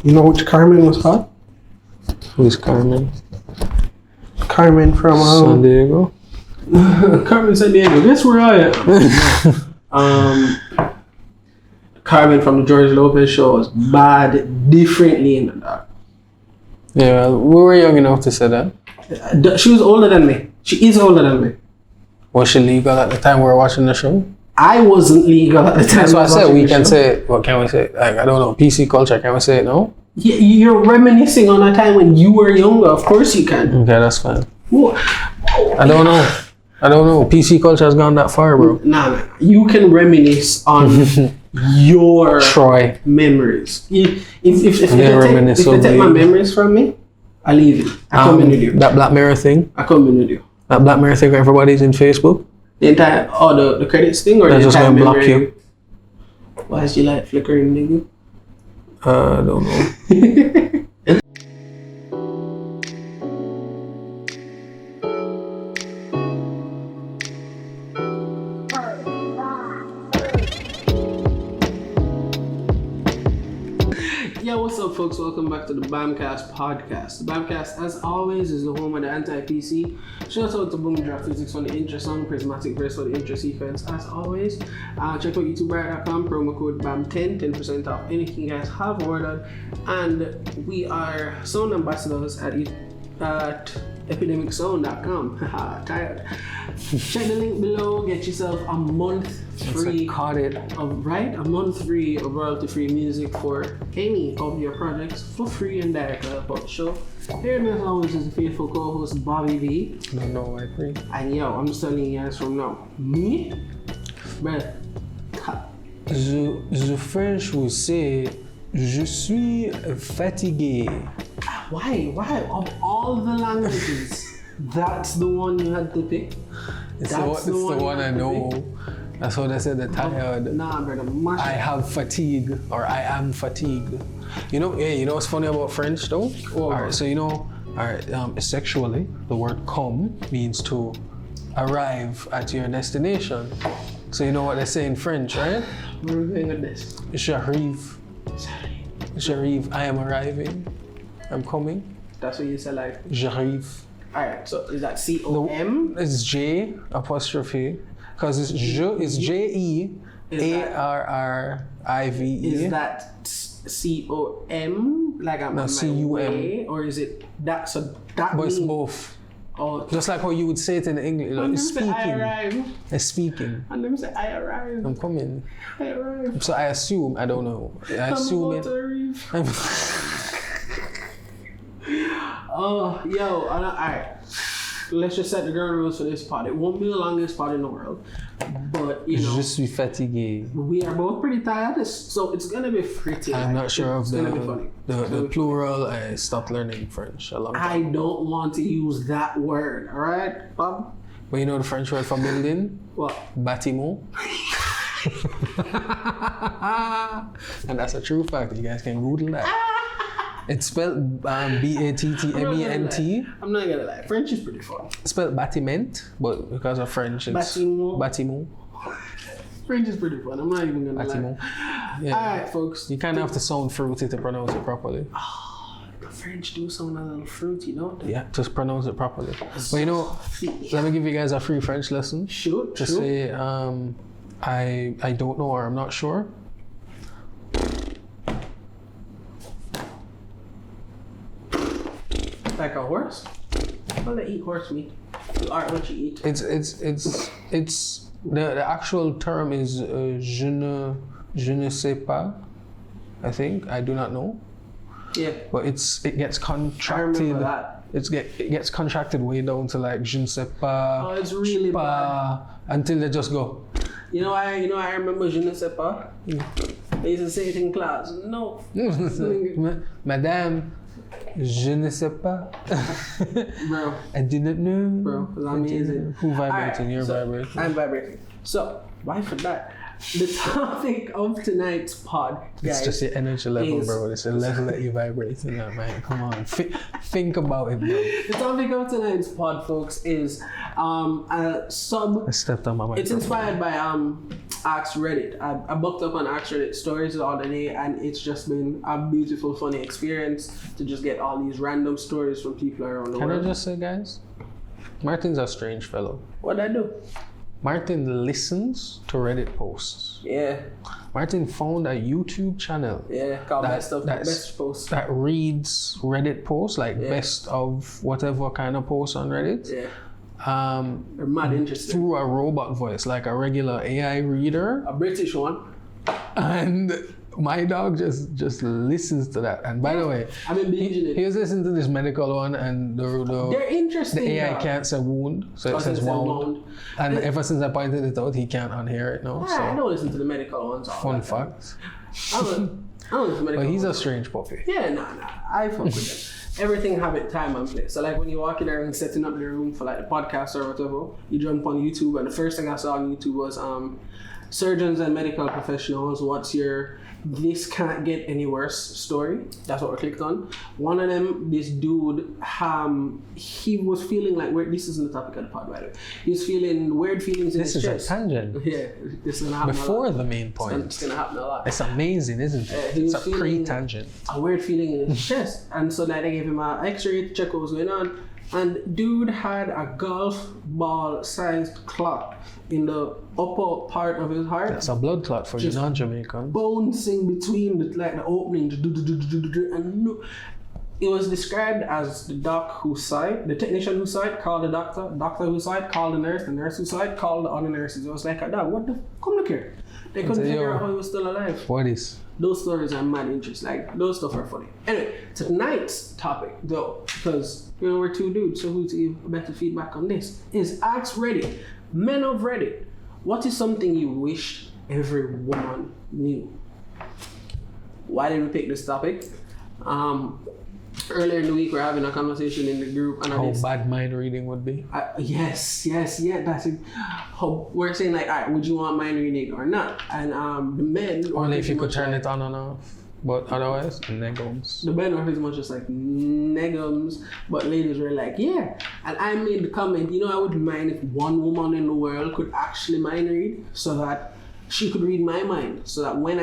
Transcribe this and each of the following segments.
You know which Carmen was hot? Who's Carmen? Carmen from San Diego. Carmen San Diego. Guess where I am? Carmen from the George Lopez show was bad differently in the dark. Yeah, we were young enough to say that. She was older than me. She is older than me. Was she legal at the time we were watching the show? I wasn't legal at the time. That's why I said we can say it. What can we say? Like, I don't know, PC culture, can we say it now? Yeah, you're reminiscing on a time when you were younger. Of course you can. Okay, that's fine. What? I don't know. PC culture has gone that far, bro. Nah. You can reminisce on your Troy memories. If you take my memories from me, I leave it. I come in with you. That Black Mirror thing. I come in with you. That Black Mirror thing where everybody's in Facebook. The entire, the credits thing, or they're the just entire gonna block memory? you. Why is your light flickering, nigga? I don't know. Yeah, what's up, folks? Welcome back to the Bamcast podcast. The Bamcast, as always, is the home of the anti-PC. Shout out to Boom Drop Physics for the intro song, Prismatic Verse for the intro sequence. As always, check out YouTubebar.com, promo code BAM10, 10% off anything you guys have ordered. And we are sound ambassadors at epidemicsound.com. Tired. Check the link below, get yourself a month free a month free of royalty-free music for any of your projects for free and direct about the show. Here as always is the faithful co-host Bobby V. I don't know why free. And yo, I'm just telling you guys from now. Me? Bruh. The French will say, je suis fatigué. Why? Of all the languages, that's the one you had to pick? It's the one I know. That's what they said, they're tired. Nah, brother. I have fatigue, or I am fatigued. You know what's funny about French though? Oh. Alright, so sexually, the word come means to arrive at your destination. So you know what they say in French, right? Where are we going with this? J'arrive, I am arriving. I'm coming. That's what you say, like. J'arrive. Alright, so is that C-O-M? It's J apostrophe. Because it's J-E-A-R-R-I-V-E. Is that C-O-M? Like I'm C-U-M. Or is it that? So that but means... it's both. Oh, just like how you would say it in English. Like, it's speaking. I arrive. It's speaking. And them say I arrive. I'm coming. I arrive. So I assume, I don't know. I'm oh, yo, alright. Let's just set the ground rules for this pod. It won't be the longest pod in the world, but you know. Je suis fatigué. We are both pretty tired, so it's gonna be pretty. I'm not sure of the plural. I stopped learning French a long time. I don't want to use that word, alright, Bob? But you know the French word for building? What? Bâtiment. And that's a true fact. You guys can Google that. It's spelled B-A-T-T-M-E-N-T. I'm not gonna lie, French is pretty fun. It's spelled bâtiment, but because of French, it's bâtiment. French is pretty fun. I'm not even gonna lie. Yeah. Alright, folks. You kind of have to sound fruity to pronounce it properly. The French do sound a little fruity, don't they? Yeah, just pronounce it properly. But you know, let me give you guys a free French lesson. Sure. Say, I don't know or I'm not sure. Like a horse? Well, they eat horse meat. You are what you eat. It's the actual term is je ne sais pas. I think I do not know. Yeah. But it gets contracted. I remember that. It gets contracted way down to like je ne sais pas. Oh, it's really bad. Until they just go. You know I remember je ne sais pas. They used to say it in class. No. Madame. Je ne sais pas. Bro. I didn't know. Bro, it's amazing. Who vibrating? You're vibrating. I'm vibrating. So, why for that? The topic of tonight's pod, guys, It's just your energy level, bro. It's the level that you vibrate in that, man. Come on. Think about it, bro. The topic of tonight's pod, folks, is a sub. I stepped on my mic. It's inspired by AskReddit. I booked up on AskReddit stories all the day, and it's just been a beautiful, funny experience to just get all these random stories from people around the world. Can I just say, guys? Martin's a strange fellow. What'd I do? Martin listens to Reddit posts. Yeah. Martin found a YouTube channel. Yeah, called Best Posts. That reads Reddit posts, like best of whatever kind of posts on Reddit. Yeah. They're mad interesting. Through a robot voice, like a regular AI reader. A British one. And my dog just listens to that. And by the way, I've been binging it. He was listening to this medical one, and they're interesting. The AI can't say wound, so it says wound. And ever since I pointed it out, he can't unhear it now. So I don't listen to the medical ones. Fun fact. I don't listen to medical But he's ones. a strange puppy. Yeah, nah. I fuck with them. Everything have it time and place. So like when you walk in there and setting up the room for like the podcast or whatever, you jump on YouTube, and the first thing I saw on YouTube was surgeons and medical professionals. What's your this can't get any worse story? That's what we clicked on. One of them, this dude, he was feeling like weird. This isn't the topic of the pod, by the way. He was feeling weird feelings in his chest. This is a tangent. Yeah, this is gonna happen before the main point. It's gonna happen a lot. It's amazing, isn't it? It's a pre-tangent. A weird feeling in his chest, and so like, they gave him an X-ray to check what was going on. And dude had a golf ball sized clot in the upper part of his heart. That's a blood clot for you non-Jamaicans. Bouncing between the opening, and it was described as the doc who saw it, the technician who saw it called the doctor who saw it called the nurse who saw it called the other nurses. It was like, dog, what the come look here. They couldn't figure out how he was still alive. What is? Those stories are mad interesting. Like, those stuff are funny. Anyway, tonight's topic, though, because, we're two dudes, so who's give better feedback on this, is AskReddit. Men of Reddit, what is something you wish every woman knew? Why did we pick this topic? Earlier in the week, we're having a conversation in the group. And how bad mind reading would be? Yes, that's it. We're saying like, all right, would you want mind reading or not? And the men... Only if you could turn it on and off. But otherwise, negums. The men were pretty much just like negums, but ladies were like, yeah. And I made the comment, I wouldn't mind if one woman in the world could actually mind read so that she could read my mind. So that when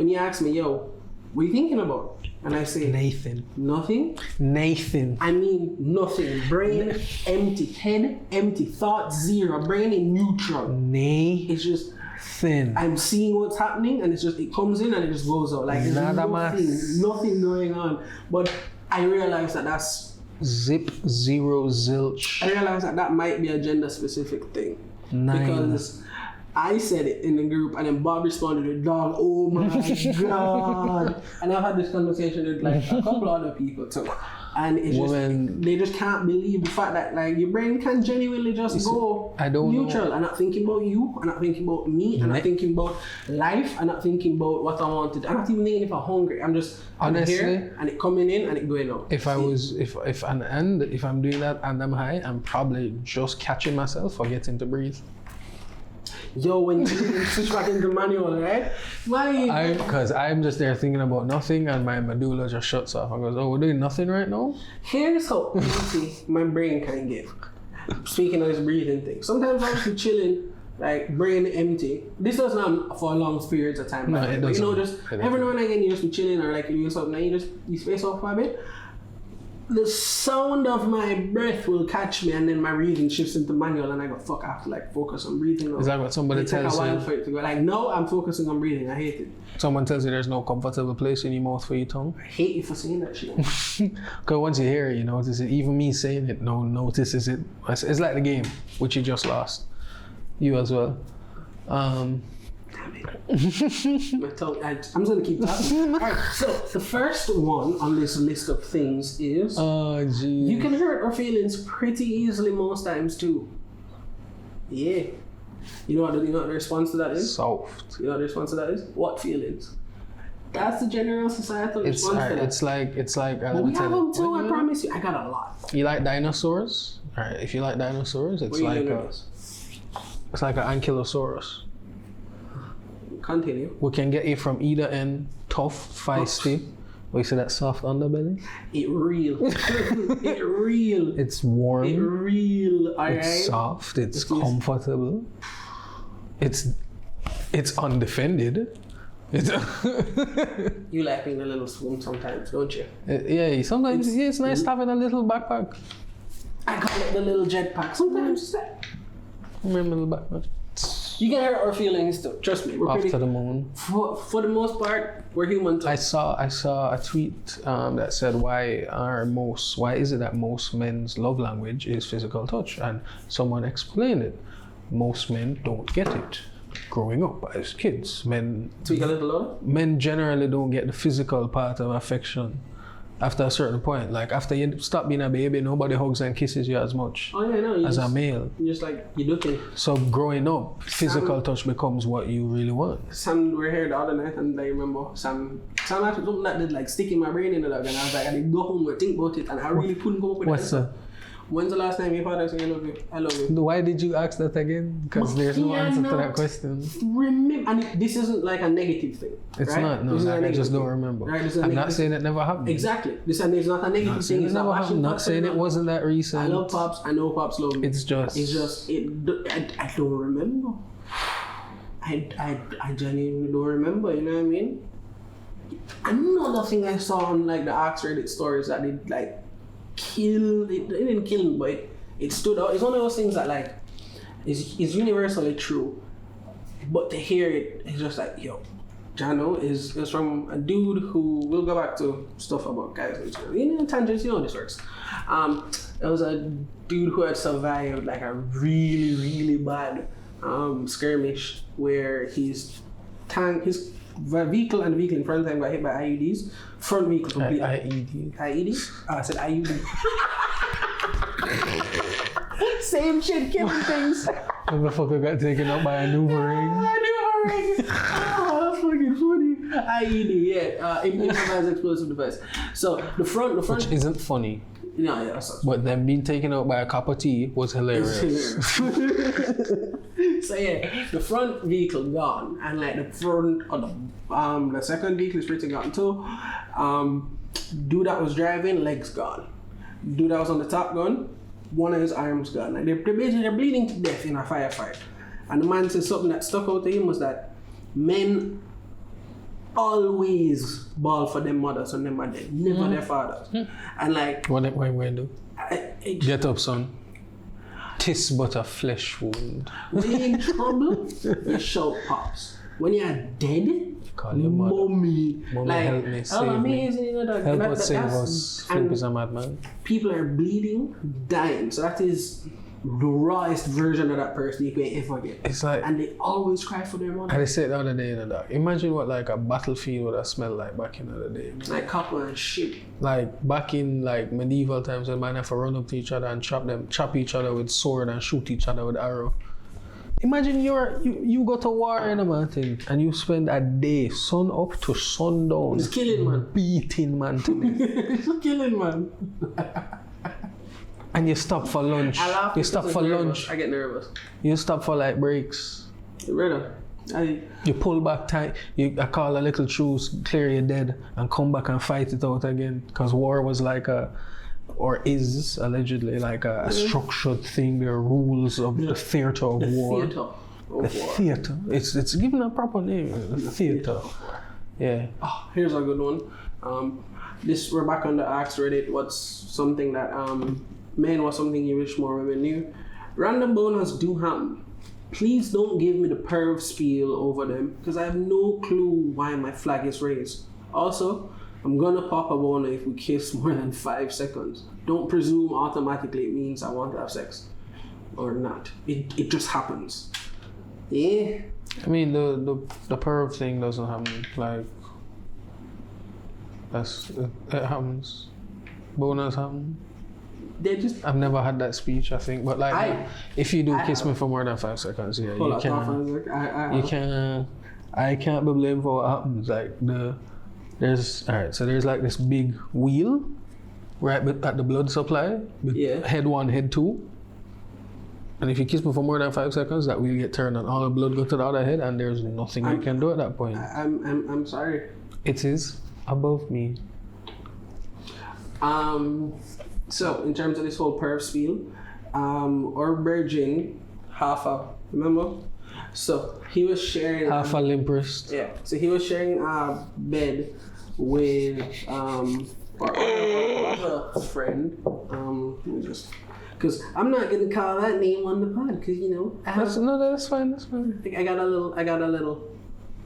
you ask me, yo, what are you thinking about? And I say, Nathan. Nothing? Nathan. I mean nothing. Brain empty. Head empty. Thought zero. Brain in neutral. It's just thin. I'm seeing what's happening, and it comes in and it just goes out. Like there's nothing going on. But I realize that's zip, zero, zilch. I realize that might be a gender specific thing. 9. Because I said it in the group, and then Bob responded with, dog, oh my God. And I've had this conversation with like a couple other people too. And it's they just can't believe the fact that like your brain can genuinely just go neutral. I'm not thinking about you, I'm not thinking about me, I'm not thinking about life, I'm not thinking about what I wanted. I'm not even thinking if I'm hungry. I'm just honestly here and it coming in and it going out. If I'm doing that and I'm high, I'm probably just catching myself forgetting to breathe. Yo, when you switch back into manual, right? Why? Because I'm just there thinking about nothing, and my medulla just shuts off. I goes, oh, we're doing nothing right now? Here's how empty my brain can get. Speaking of this breathing thing. Sometimes I'm just chilling, like brain empty. This doesn't happen for long periods of time. No, it doesn't. Just every now and again you just be chilling or like you're doing something and you space off for a bit. The sound of my breath will catch me, and then my breathing shifts into manual, and I go, fuck, I have to like focus on breathing. Is that what somebody tells you? It takes a while for it to go. Like, no, I'm focusing on breathing. I hate it. Someone tells you there's no comfortable place in your mouth for your tongue? I hate you for saying that shit. Because once you hear it, you notice it. Even me saying it, no one notices it. It's like the game, which you just lost. You as well. My tongue, I'm just gonna keep talking. Alright, so the first one on this list of things is you can hurt our feelings pretty easily most times too. Yeah. You know what the response to that is? Soft. You know what the response to that is? What feelings? That's the general societal response to that. It's like we have them too, I promise you. I got a lot. You like dinosaurs? Alright, if you like dinosaurs, it's like an ankylosaurus. Continue. We can get it from either end, tough, feisty. Or you see that soft underbelly? It real. It real. It's warm. It real. Alright. It's soft. It's comfortable. It's undefended. It's You like being a little swoon sometimes, don't you? yeah. Sometimes it's nice having a little backpack. I call it the little jetpack. Sometimes it's that. Remember the backpack? You can hurt our feelings too. Trust me. We're Off pretty. to the moon. For the most part, we're human too. I saw a tweet that said why is it that most men's love language is physical touch, and someone explained it. Most men don't get it. Growing up as kids, men Speak a little louder. men generally don't get the physical part of affection after a certain point. Like after you stop being a baby, nobody hugs and kisses you as much Oh yeah, no. as a male. You're just like you're looking. So growing up, physical touch becomes what you really want. Sam, we were here the other night, and I remember Sam had something that did like stick in my brain in the dog, and I was like, I did go home and think about it, and I really couldn't come up with What's it. that? When's the last time your father said I love you? I love you. Why did you ask that again? Because there's no answer to that question. Remember, and this isn't like a negative thing. It's right? not. No, This is like, a I just negative don't thing. remember. Right, this is a I'm not negative- saying it never happened. Exactly. This is not a negative Not saying thing. it It's never not happened. Not saying it wasn't that recent. I love Pops. I know Pops love me. It's just. I don't remember. I genuinely don't remember. You know what I mean? Another thing I saw on like the AskReddit stories that it like killed. It didn't kill me, but it stood out. It's one of those things that like is universally true, but to hear it, it's just like yo. Jano is from a dude who we'll go back to stuff about guys in tangents. You know how this works. It was a dude who had survived like a really really bad skirmish where his vehicle and the vehicle in front of him got hit by IUDs. Front vehicle completely. IED? Oh, I said IUD. Same shit, killing things. Motherfucker got taken out by a new ring. Oh, that's fucking funny. IED, yeah. Improvised explosive device. So the front. Which isn't funny. No, yeah, that's But them being taken out by a cup of tea was hilarious. So yeah, the front vehicle gone, and like the front of the second vehicle is pretty gone too. Dude that was driving, legs gone. Dude that was on the top gone, one of his arms gone. Like they're bleeding to death in a firefight. And the man said something that stuck out to him was that men always ball for their mothers when them are dead, never their fathers. And like What do? Get up, son. 'Tis but a flesh wound. when you're in trouble, you shout Pops. When you're dead, Call your mother. Mommy. Mommy, help me, save me. Amazing, you know, that, Help that- us that- save that's- us. and Flip is a madman. people are bleeding, dying. So that is the rawest version of that person you can ever get. It's like, And they always cry for their mother. I said the other day in the dark, imagine what like a battlefield would have smelled like back in the day. Like copper and shit. Like back in like medieval times when man have to run up to each other and chop each other with sword and shoot each other with arrow. Imagine you go to war in a mountain and you spend a day sun up to sundown Just killing man. beating man to death. Just killing man. And you stop for lunch. I laugh. You stop because for I'm nervous. lunch. I get nervous. You stop for like breaks. Brother, You pull back time. I call a little truce, clear your dead, and come back and fight it out again. Because war was like is allegedly like a structured thing. There are rules of the theater of war. theater of The war. theater. It's given a proper name. The theater. Yeah. Oh, here's a good one. We're back on the AskReddit. What's something that men was something you wish more women knew? Random bonus do happen. Please don't give me the perv spiel over them because I have no clue why my flag is raised. Also, I'm gonna pop a boner if we kiss more than 5 seconds. Don't presume automatically it means I want to have sex or not. It just happens. Yeah. I mean the perv thing doesn't happen. Like it happens. Bonus happen. They just I've never had that speech, I think, but like if you do kiss me for more than 5 seconds, yeah, pull you out can. off and it's like, You can. I can't be blamed for what happens. Like there's like this big wheel right at the blood supply. Yeah. Head 1, head 2. And if you kiss me for more than 5 seconds, that will get turned on. All the blood go to the other head, and there's nothing you can do at that point. I'm sorry. It is above me. So in terms of this whole perv spiel, our virgin, remember? So he was sharing Half a limp wrist. Yeah. So he was sharing a bed with our other friend. Let me just, because I'm not gonna call that name on the pod, because you know That's fine. That's fine. I got a little.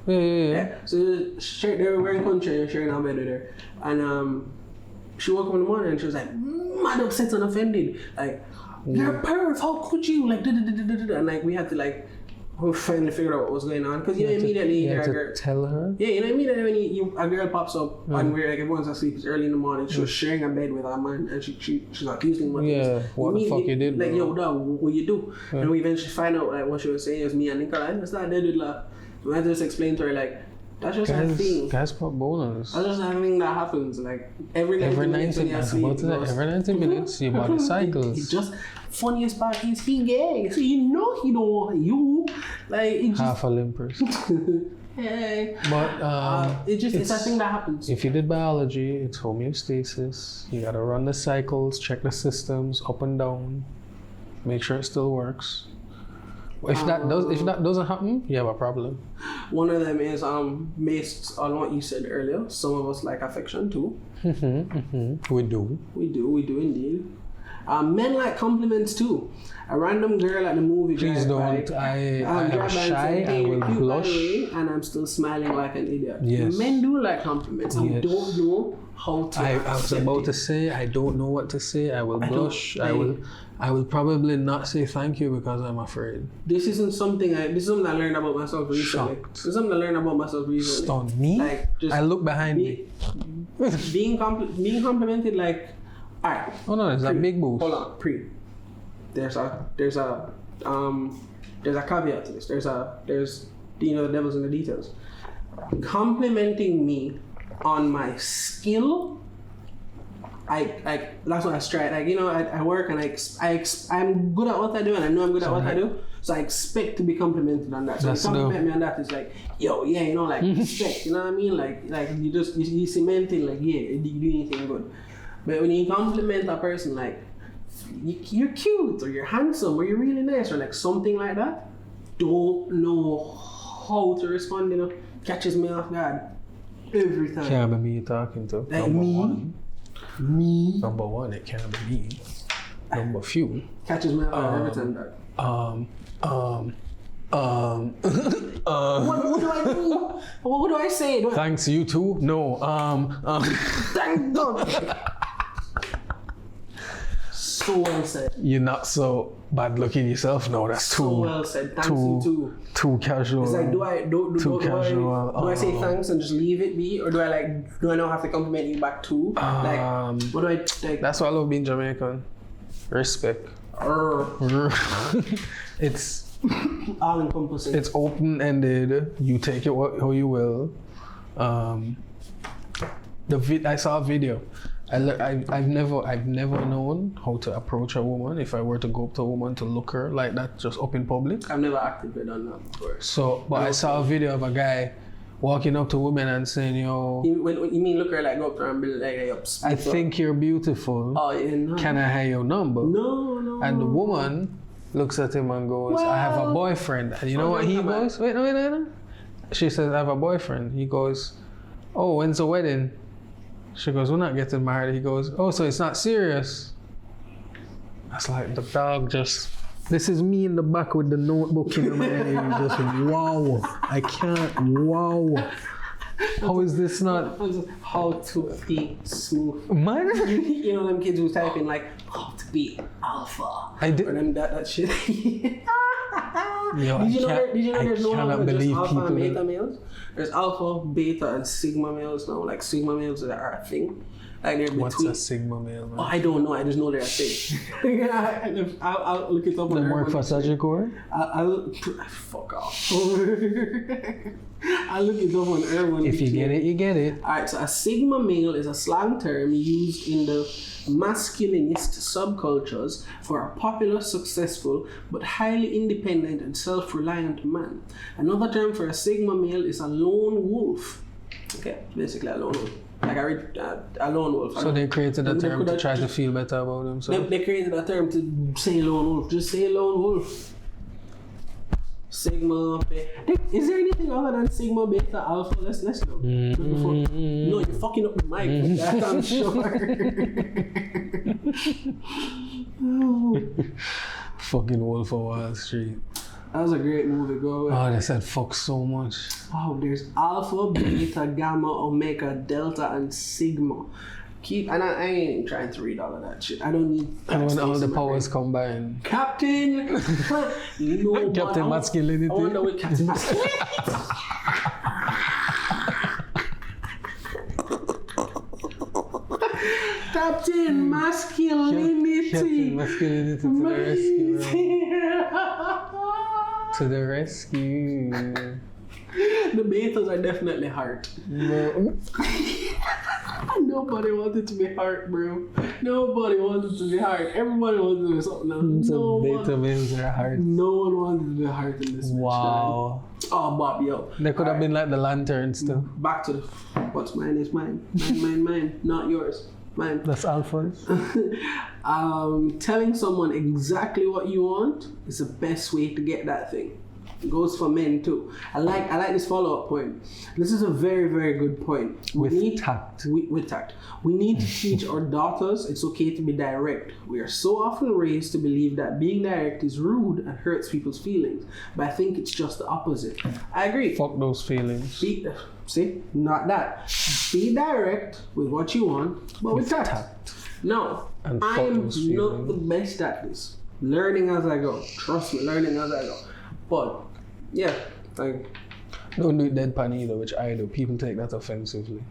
Yeah. So they were wearing country and sharing our bed with her, and she woke up in the morning and she was like mad upset and offended, like you're a perv, how could you, like and like we had to like finally figure out what was going on, because immediately you had to tell her. Yeah, immediately when a girl pops up and we're like everyone's asleep, it's early in the morning, she was sharing a bed with a man and she's accusing him. What the fuck you did, like, bro? yo dog, what you do? And we eventually find out like what she was saying was me and Nicola, that's not dead with love. We had to just explain to her like that's just a thing. Guys pop bonus. That's just a thing that happens. Like every 90 minutes when you're asleep. Every 90 minutes your body cycles. It's just funniest part is he gay. So you know he don't want you. Like it just, half a limp wrist. Hey. But it's a thing that happens. If you did biology, it's homeostasis. You gotta run the cycles, check the systems up and down, make sure it still works. If that doesn't happen, you have a problem. One of them is based on what you said earlier. Some of us like affection too. We do indeed. Men like compliments too. A random girl at the movie. Please don't. I am shy. I will blush. And I'm still smiling like an idiot. Yes. Men do like compliments. Yes. I don't know how to. I was about to say I don't know what to say. I will blush. I will probably not say thank you because I'm afraid. This is something I learned about myself recently. This is something I learned about myself recently. Stunned me? Like, just I look behind me. Being complimented, like, alright. Oh no, it's a big boost. Hold on, There's a caveat to this. There's the devil's in the details. Complimenting me on my skill, that's what I strive. Like, I work and I'm good at what I do, and I know I'm good at what I do. So I expect to be complimented on that. So you compliment me on that, it's like, yo, yeah, like respect. You know what I mean? Like you cement it, like, yeah, you do anything good. But when you compliment a person, like you're cute or you're handsome or you're really nice or like something like that, don't know how to respond. Catches me off guard every time. Can't be me talking to. Like me. Number one, it can't be me. Number few. Catches me out every time, dog. What do I do? What do I say? Thanks, you too? No. Thank God. So well said. You're not so bad looking yourself. No, that's so well said. Thanks, you too. Too casual. It's like, do I say thanks and just leave it be, or do I now have to compliment you back too? What do I like? That's why I love being Jamaican. Respect. It's all encompassing. It's open ended. You take it how you will. I saw a video. I've never known how to approach a woman if I were to go up to a woman to look her like that just up in public. I've never actively done that before. So, but I saw a video of a guy walking up to women and saying, yo... You mean look her like go up to her and be like, I think you're beautiful. Oh, yeah, no. Can I have your number? No. And the woman looks at him and goes, I have a boyfriend. And you know what he goes? Wait. She says, I have a boyfriend. He goes, oh, when's the wedding? She goes, we're not getting married. He goes, oh, so it's not serious. That's like the dog just... This is me in the back with the notebook in my hand. Just wow. I can't. Wow. How is this not? How to be smooth. Man. You know them kids who type in like, how to be alpha. I did. Or them that shit. Yo, did you know there's no longer just alpha and beta males? There's alpha, beta, and sigma males now. Like sigma males are a thing. Like they're What's between. a Sigma male, man? Oh, I don't know. I just know they're a thing. I'll look it up. They work for Sagicor? I'll fuck off. I'll look it up on Urban. If you get it, you get it. Alright, so a Sigma male is a slang term used in the masculinist subcultures for a popular, successful, but highly independent and self-reliant man. Another term for a Sigma male is a lone wolf. Okay, basically a lone wolf. Like I read a lone wolf. So they created a term to try to feel better about themselves? They created a term to say lone wolf. Just say lone wolf. Sigma, is there anything other than Sigma, Beta, Alpha? Let's go. No, you're fucking up the mic. That I'm sure. Fucking Wolf of Wall Street. That was a great movie, go away. Oh, they said fuck so much. Oh, there's Alpha, Beta, Gamma, Omega, Delta, and Sigma. And I ain't trying to read all of that shit. I don't need. And when all the powers combine. Captain! No, Captain Masculinity. I wonder what Captain Masculinity. Captain Masculinity. Captain Masculinity to the rescue. To the rescue. The betas are definitely heart. No. Nobody wanted to be heart, bro. Nobody wanted to be heart. Everybody wanted to be something else. So beta males are heart. No one wanted to be heart in this. Wow. Oh, Bob, yo. They could have been like the lanterns too. Back to the what's mine is mine. Mine. Not yours. Mine. That's alphas. Telling someone exactly what you want is the best way to get that thing. It goes for men too. I like this follow-up point. This is a very, very good point. With tact. With tact. We need to teach our daughters it's okay to be direct. We are so often raised to believe that being direct is rude and hurts people's feelings. But I think it's just the opposite. I agree. Fuck those feelings. See? Not that. Be direct with what you want, but with tact. No. And I'm not the best at this. Learning as I go. Trust me, learning as I go. But yeah, like don't do it deadpan either, which I do. People take that offensively.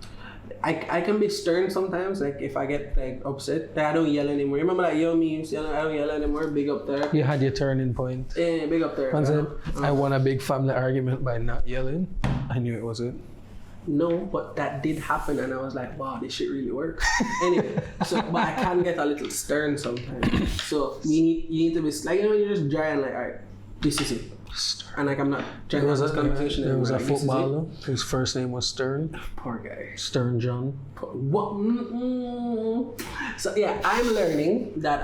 I can be stern sometimes. Like if I get like upset, I don't yell anymore. Remember that yo memes? I don't yell anymore. Big up there. You had your turning point. Yeah, big up there. I won a big family argument by not yelling. I knew it was it. No, but that did happen, and I was like, wow, this shit really works. Anyway, but I can get a little stern sometimes. So you need to be like, you're just dry and like, all right, this is it. And like I'm not trying to have this conversation. There was a footballer whose first name was Stern. Poor guy. Stern John. What? So yeah, I'm learning that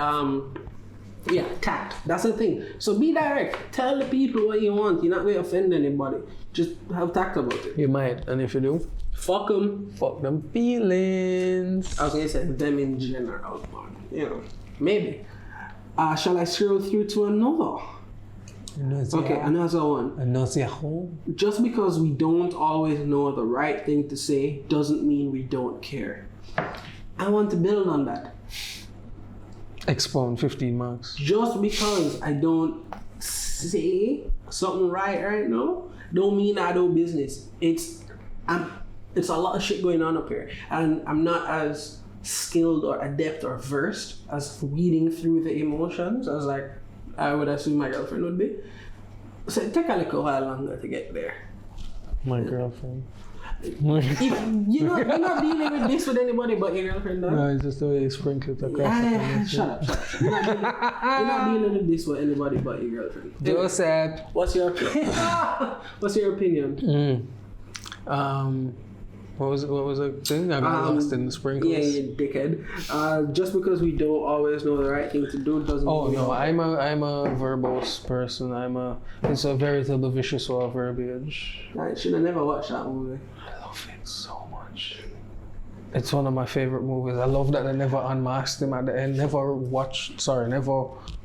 tact. That's the thing. So be direct. Tell the people what you want. You're not going to offend anybody. Just have tact about it. You might, and if you do, fuck them. Fuck them feelings. I was going to say them in general, but you know, maybe. Shall I scroll through to another? Okay, another one. Just because we don't always know the right thing to say doesn't mean we don't care. I want to build on that. Expound 15 marks. Just because I don't say something right now, don't mean I do business. It's a lot of shit going on up here, and I'm not as skilled or adept or versed as weeding through the emotions as like I would assume my girlfriend would be. So it took a little while longer to get there. My girlfriend. You're not dealing with this with anybody but your girlfriend, though? No, it's just the way you sprinkle it across. Shut up. You're not dealing with this with anybody but your girlfriend. Joseph. What's your opinion? What was the thing? I got lost in the sprinkles. Yeah, you dickhead. Just because we don't always know the right thing to do doesn't mean. Oh no, I'm a verbose person. It's a veritable vicious war of verbiage. I should have never watched that movie. I love it so much. It's one of my favorite movies. I love that they never unmasked him at the end. Never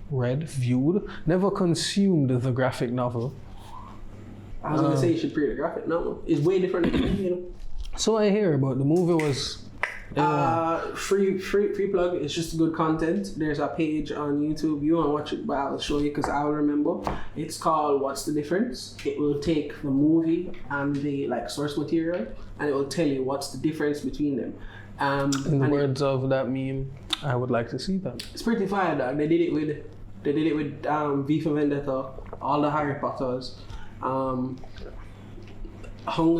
read, viewed, never consumed the graphic novel. I was gonna say you should read the graphic novel. It's way different than you know. So I hear, but the movie was free plug. It's just good content. There's a page on YouTube. You want to watch it, but I'll show you because I'll remember. It's called What's the Difference? It will take the movie and the source material, and it will tell you what's the difference between them. In the words of that meme, I would like to see that. It's pretty fire, dog. They did it with V for Vendetta, all the Harry Potters, Hunger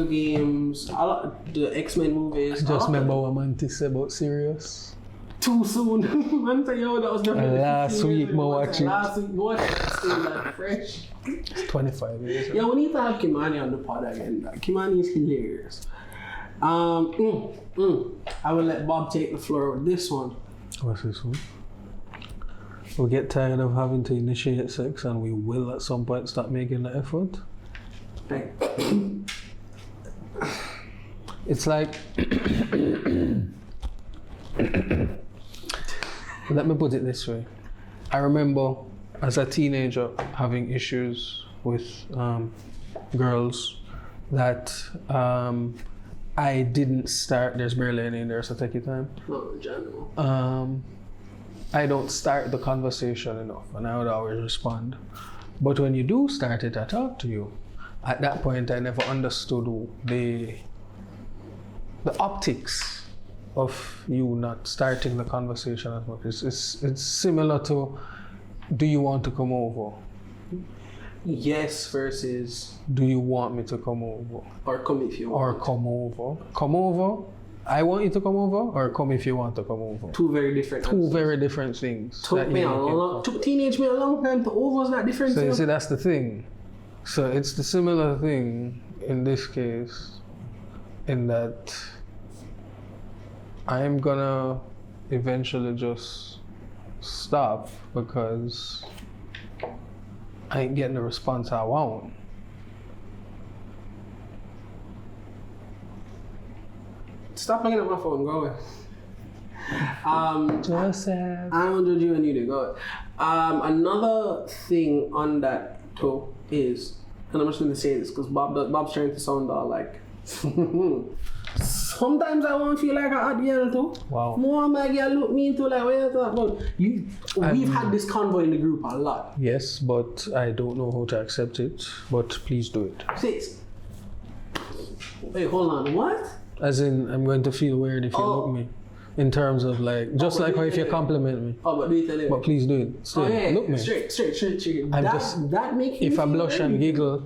Games, the X-Men movies. I just remember what Mantis said about Sirius. Too soon. Man, tell you that was definitely last week, I watched it. Last week, watch it. Still like fresh. It's 25 years. Yeah, we need to have Kimani on the pod again. Kimani is hilarious. I will let Bob take the floor with this one. What's this one? We'll get tired of having to initiate sex, and we will at some point start making the effort. Hey. It's like, let me put it this way. I remember as a teenager having issues with girls that I didn't start. There's barely any in there, so take your time. No, in general. I don't start the conversation enough, and I would always respond. But when you do start it, I talk to you. At that point, I never understood the optics of you not starting the conversation as much. It's similar to, do you want to come over? Yes versus do you want me to come over? Or come if you want. Or come over. Come over. I want you to come over, or come if you want to come over. Two very different things. Took teenage me a long time to over is not different. So you see, that's the thing. So it's the similar thing in this case, in that I'm gonna eventually just stop because I ain't getting the response I want. Stop looking at my phone, go away. Joseph. I don't judge you and you do, go away. Another thing on that too is, and I'm just going to say this because Bob's trying to sound all like, sometimes I won't feel like a hot girl too. Wow. More of my girl look me into like, what you talking about? We've had this convo in the group a lot. Yes, but I don't know how to accept it, but please do it. Wait, hold on, what? As in, I'm going to feel weird if you look me. In terms of like, just like how if you compliment me. Oh, but do it anyway. But please do it. Straight. Look me. Straight. That make you if I blush and giggle.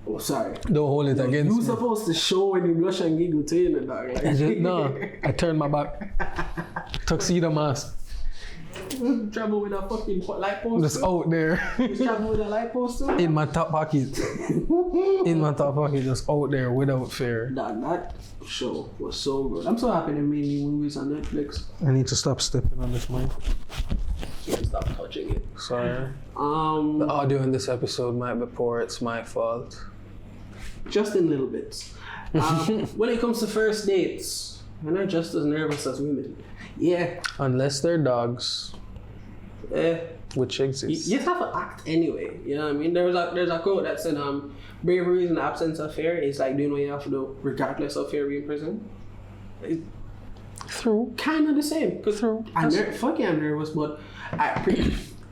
Oh, sorry. Don't hold it against me. You're supposed to show when you blush and giggle to you, dog. Like. No, I turned my back. Tuxedo mask. Travel with a fucking light post. Just out there. You travel with a light post too? In my top pocket. In my top pocket, just out there without fear. That show was so good. I'm so happy they made new movies on Netflix. I need to stop stepping on this mic. Can't stop touching it. Sorry. The audio in this episode might be poor. It's my fault. Just in little bits. When it comes to first dates, men are just as nervous as women. Yeah. Unless they're dogs. Which exists. You just have to act anyway. You know what I mean? There's a quote that said, bravery is an absence of fear. It's like doing what you have to do regardless of fear being present. True. Kind of the same. True. I'm nervous, but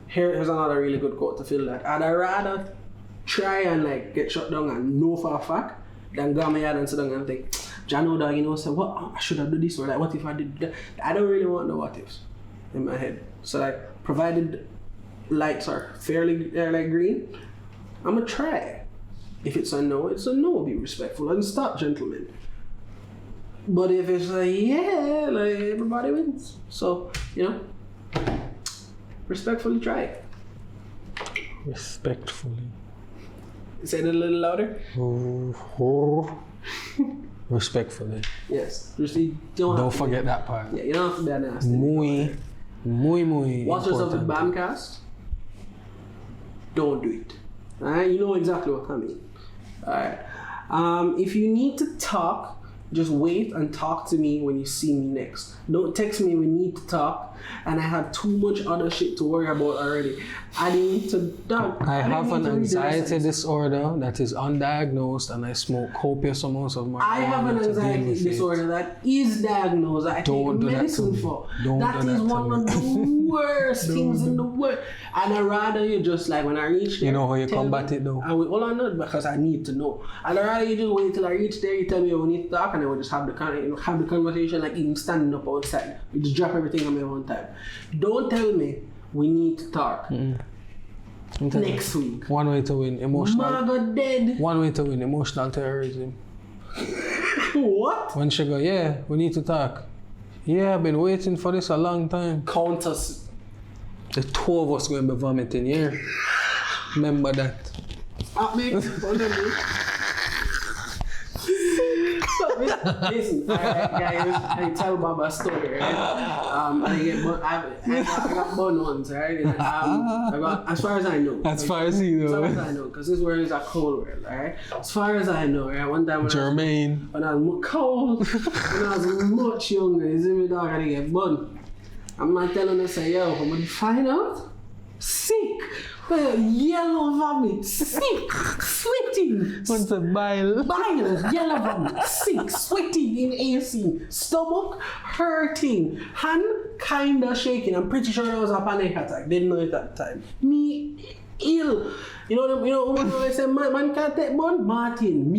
here's another really good quote to feel that. I'd rather try and like get shut down and know for a fact than go on my head and sit down and think, Jano dog, you know, say, what? I should have done this, or like, what if I did that? I don't really want the what ifs in my head. So like, provided lights are fairly like green, I'm gonna try. If it's a no, it's a no. Be respectful and stop, gentlemen. But if it's like, yeah, like everybody wins. So, you know, respectfully try. Respectfully. Say it a little louder. Respectfully. Yes. Don't forget that part. Yeah, you don't have to be that nasty. Muy Watch yourself with Bamcast. Don't do it. Alright, you know exactly what I mean. Alright. If you need to talk, just wait and talk to me when you see me next. Don't text me when you need to talk and I have too much other shit to worry about already. I need to I have an anxiety disorder that is undiagnosed and I smoke copious amounts of marijuana. I have an anxiety disorder that is diagnosed. I take medicine for. That is one of the worst things in the world. And I'd rather you just like when I reach there. You know how you combat it though? Hold on, not because I need to know. And I'd rather you just wait till I reach there, you tell me we need to talk, and and we just have the conversation like even standing up outside. We just drop everything on me one time. Don't tell me we need to talk next week. One way to win emotional. Margot dead. One way to win emotional terrorism. What? When she go, yeah, we need to talk. Yeah, I've been waiting for this a long time. Count us. The two of us going to be vomiting here. Remember that. Stop me. Listen, guys, I tell Baba a story, right? I got bun once, right? I got, as far as I know. As far as you know. As far as I know, because this word is a cold word, right? As far as I know, right? One time when I was cold, when I was much younger, you see me dog, I get bun. I'm not telling her, say, yo, I'm gonna find out. Sick. Well, yellow vomit, sick, sweating. What's a bile? Bile, yellow vomit, sick, sweating in AC, stomach hurting, hand kinda shaking. I'm pretty sure it was a panic attack. Didn't know it at the time. Me ill. You know I say man can't take bun? Martin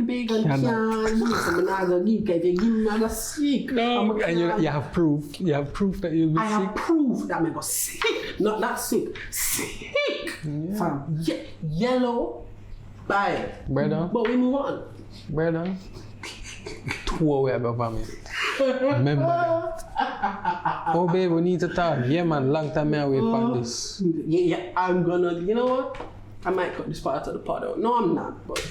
Bacon can't do it. So I'm not gonna give, if you give me, I'm gonna sick. No, and you have proof. You have proof that you'll be sick. I have proof that I'm gonna sick. Not sick. Sick. Yeah. From yellow bile. Brother. But we move on. Brother. 2 away about vomit. Remember that. Oh babe, we need to talk. Yeah man, long time I wait for this. Yeah, I'm gonna, you know what? I might cut this part of the pod out. No, I'm not, but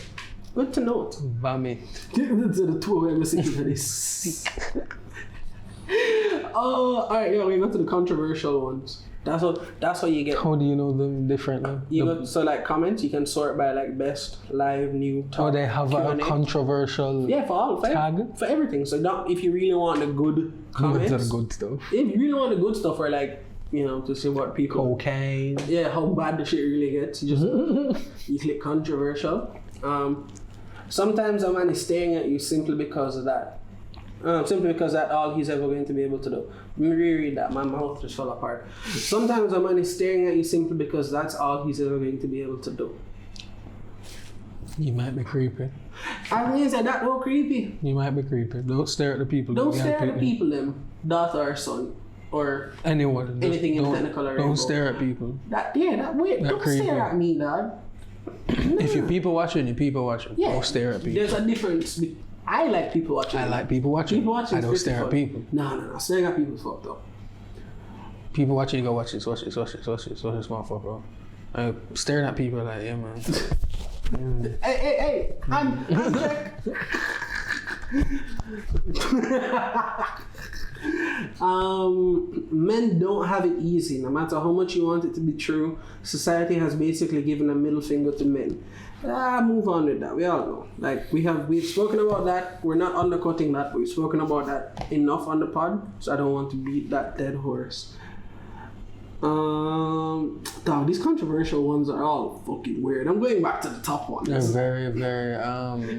good to know it. Vomit. The 2 away, I'm sitting for this. Oh, alright, yeah, we go to the controversial ones. That's what you get. How do you know them differently? So like comments, you can sort by like best, live, new, top. Oh, they have a controversial tag? For everything. So not if you really want the good comments. That's the good stuff. If you really want the good stuff or like, you know, to see what people... Cocaine. Yeah, how bad the shit really gets. You just you click controversial. Sometimes a man is staring at you simply because of that. Simply because that's all he's ever going to be able to do. Let me reread that. My mouth just fell apart. Sometimes a man is staring at you simply because that's all he's ever going to be able to do. You might be creepy. I mean, that not creepy. You might be creepy. Don't stare at the people. Don't stare at the people, them. Daughter or son. Or anyone. Anything in technical or don't stare at people. Don't creepy. stare at me, dog. If you're people watching, you're people watching. Yeah. Don't stare at people. There's a difference. I like people watching. I like people watching. People watching. I don't stare at people. No. Staring at people's fucked up. People watching, you go watch this, motherfucker. Staring at people like, yeah, man. Hey, I'm Jack. Men don't have it easy. No matter how much you want it to be true, society has basically given a middle finger to men. Move on with that. We all know. Like we've spoken about that. We're not undercutting that, but we've spoken about that enough on the pod. So I don't want to beat that dead horse. Dog, these controversial ones are all fucking weird. I'm going back to the top ones. They're very, very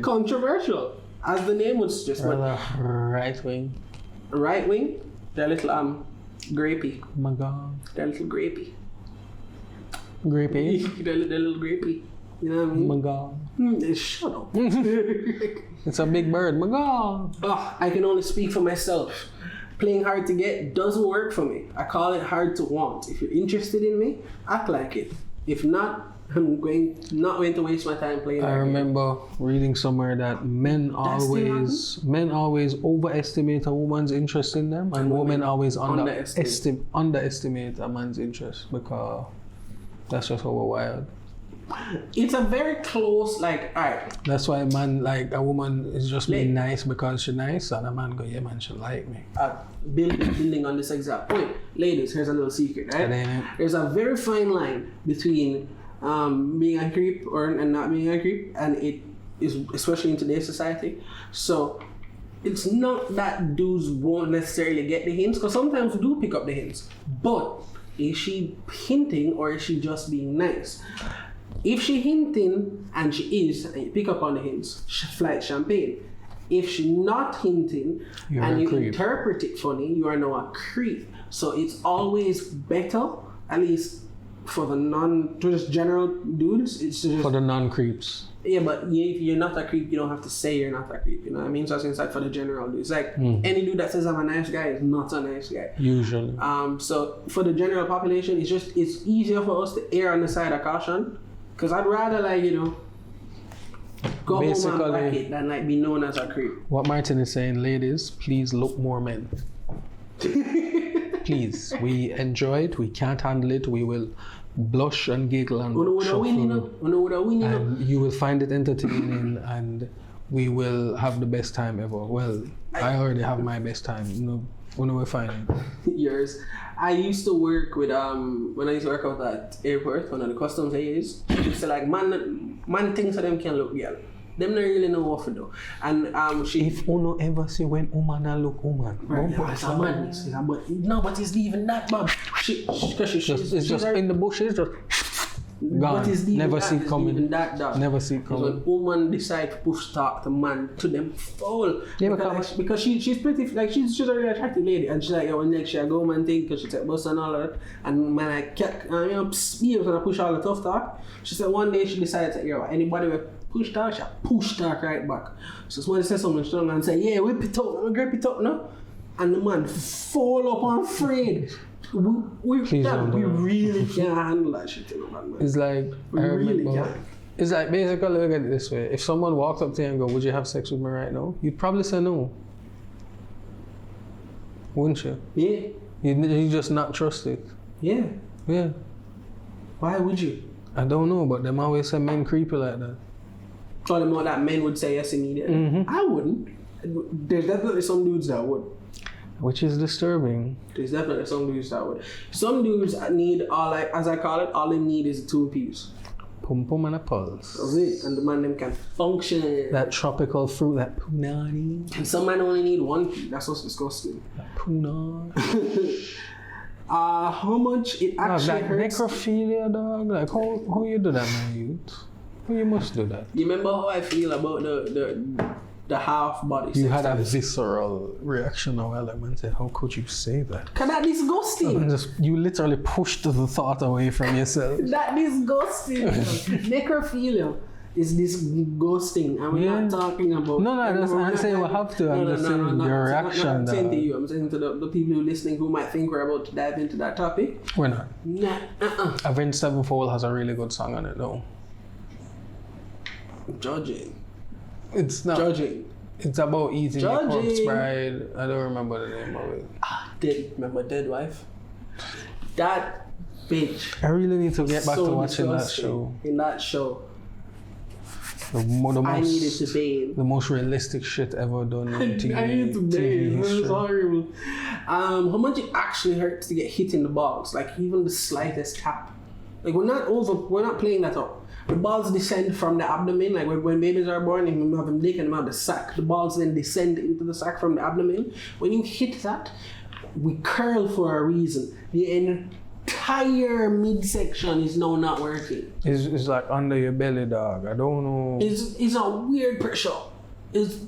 controversial. As the name would suggest. Right wing. Right wing? They're a little grapey. Oh my god. They're a little grapey. Grapey? They're a little grapey. You know what I mean? Oh my god. Shut up. It's a big bird. My god. Oh, I can only speak for myself. Playing hard to get doesn't work for me. I call it hard to want. If you're interested in me, act like it. If not, I'm not going to waste my time playing. I remember reading somewhere that men always overestimate a woman's interest in them, and women always underestimate a man's interest, because that's just how we're wired. It's a very close, like, alright. That's why a woman is just being nice because she's nice, and a man go, yeah man, she like me. Building on this exact point. Ladies, here's a little secret, right? There's a very fine line between being a creep and not being a creep, and it is, especially in today's society. So it's not that dudes won't necessarily get the hints, because sometimes we do pick up the hints. But is she hinting or is she just being nice? If she hinting and she is, and you pick up on the hints, flight champagne. If she not hinting and you interpret it funny, you are now a creep. So it's always better, at least for the just general dudes, it's just For the non-creeps. yeah. But if you're not a creep, you don't have to say you're not a creep. You know what I mean? So it's like for the general dudes. Like any dude that says I'm a nice guy is not a nice guy. Usually. So for the general population, it's easier for us to err on the side of caution. Cause I'd rather go home and back it than be known as a creep. What Martin is saying, ladies, please look more men. Please, we enjoy it. We can't handle it. We will blush and giggle and shuffle. And you will find it entertaining, and we will have the best time ever. Well, I already have my best time. When we're fine. Yours. I used to work with when I used to work out at airport, one of the customs areas. So man thinks of them can look girl. Them don't really know what to do. And if uno ever see when woman a look woman. Right, it's a madness. No, but it's even that bad. It's just in the bushes, just gone. Never see it coming. Never see it coming. When woman decide to push talk to man, to them fall. Yeah, because she's pretty, she's a really attractive lady, and she's like, next year I go man thing, because she take bus and all of that, and man be able to push all the tough talk. She said one day she decided to anybody will push talk, she push talk right back. So somebody says something strong and say, yeah, whip it up, grip it up now. And the man fall up and afraid. We really can't handle that shit, man. It's like, we really can't. It's like, basically, look at it this way. If someone walked up to you and go, would you have sex with me right now? You'd probably say no. Wouldn't you? Yeah. You just not trust it. Yeah. Yeah. Why would you? I don't know, but them always say men creepy like that. Or the more that men would say yes immediately. I wouldn't. There's definitely some dudes that would. Which is disturbing. There's definitely some dudes that would. Some dudes need as I call it, all they need is 2 peas. Pum pum and a pulse. That's it. And the man them can function. That tropical fruit, that punani. And some man only need 1 pea. That's what's disgusting. That punani. How much it actually hurts. Necrophilia, dog. Like how you do that, man, youth? How you must do that? You remember how I feel about the half body sex? You had a visceral reaction a while ago and said, how could you say that? Cause that disgusting. You literally pushed the thought away from yourself. That disgusting. Necrophilia is disgusting. And we're not talking about... No, I'm saying we have to. I'm just saying your reaction. I'm saying to you. I'm saying to the people who are listening who might think we're about to dive into that topic. We're not. Nah. Avenged Sevenfold has a really good song on it though. Judging. It's not. Judging. It's about eating your corpse bride. I don't remember the name of it. Remember Dead Wife? That bitch. I really need to get back to watching that show. In that show. The most, I needed to bathe. The most realistic shit ever done on TV. I needed to bathe. It was horrible. How much it actually hurts to get hit in the balls? Like even the slightest tap. Like we're not playing that up. The balls descend from the abdomen, like when babies are born, and you have them dick and you have the sac. The balls then descend into the sac from the abdomen. When you hit that, we curl for a reason. The entire midsection is now not working. It's like under your belly, dog. I don't know. It's a weird pressure. It's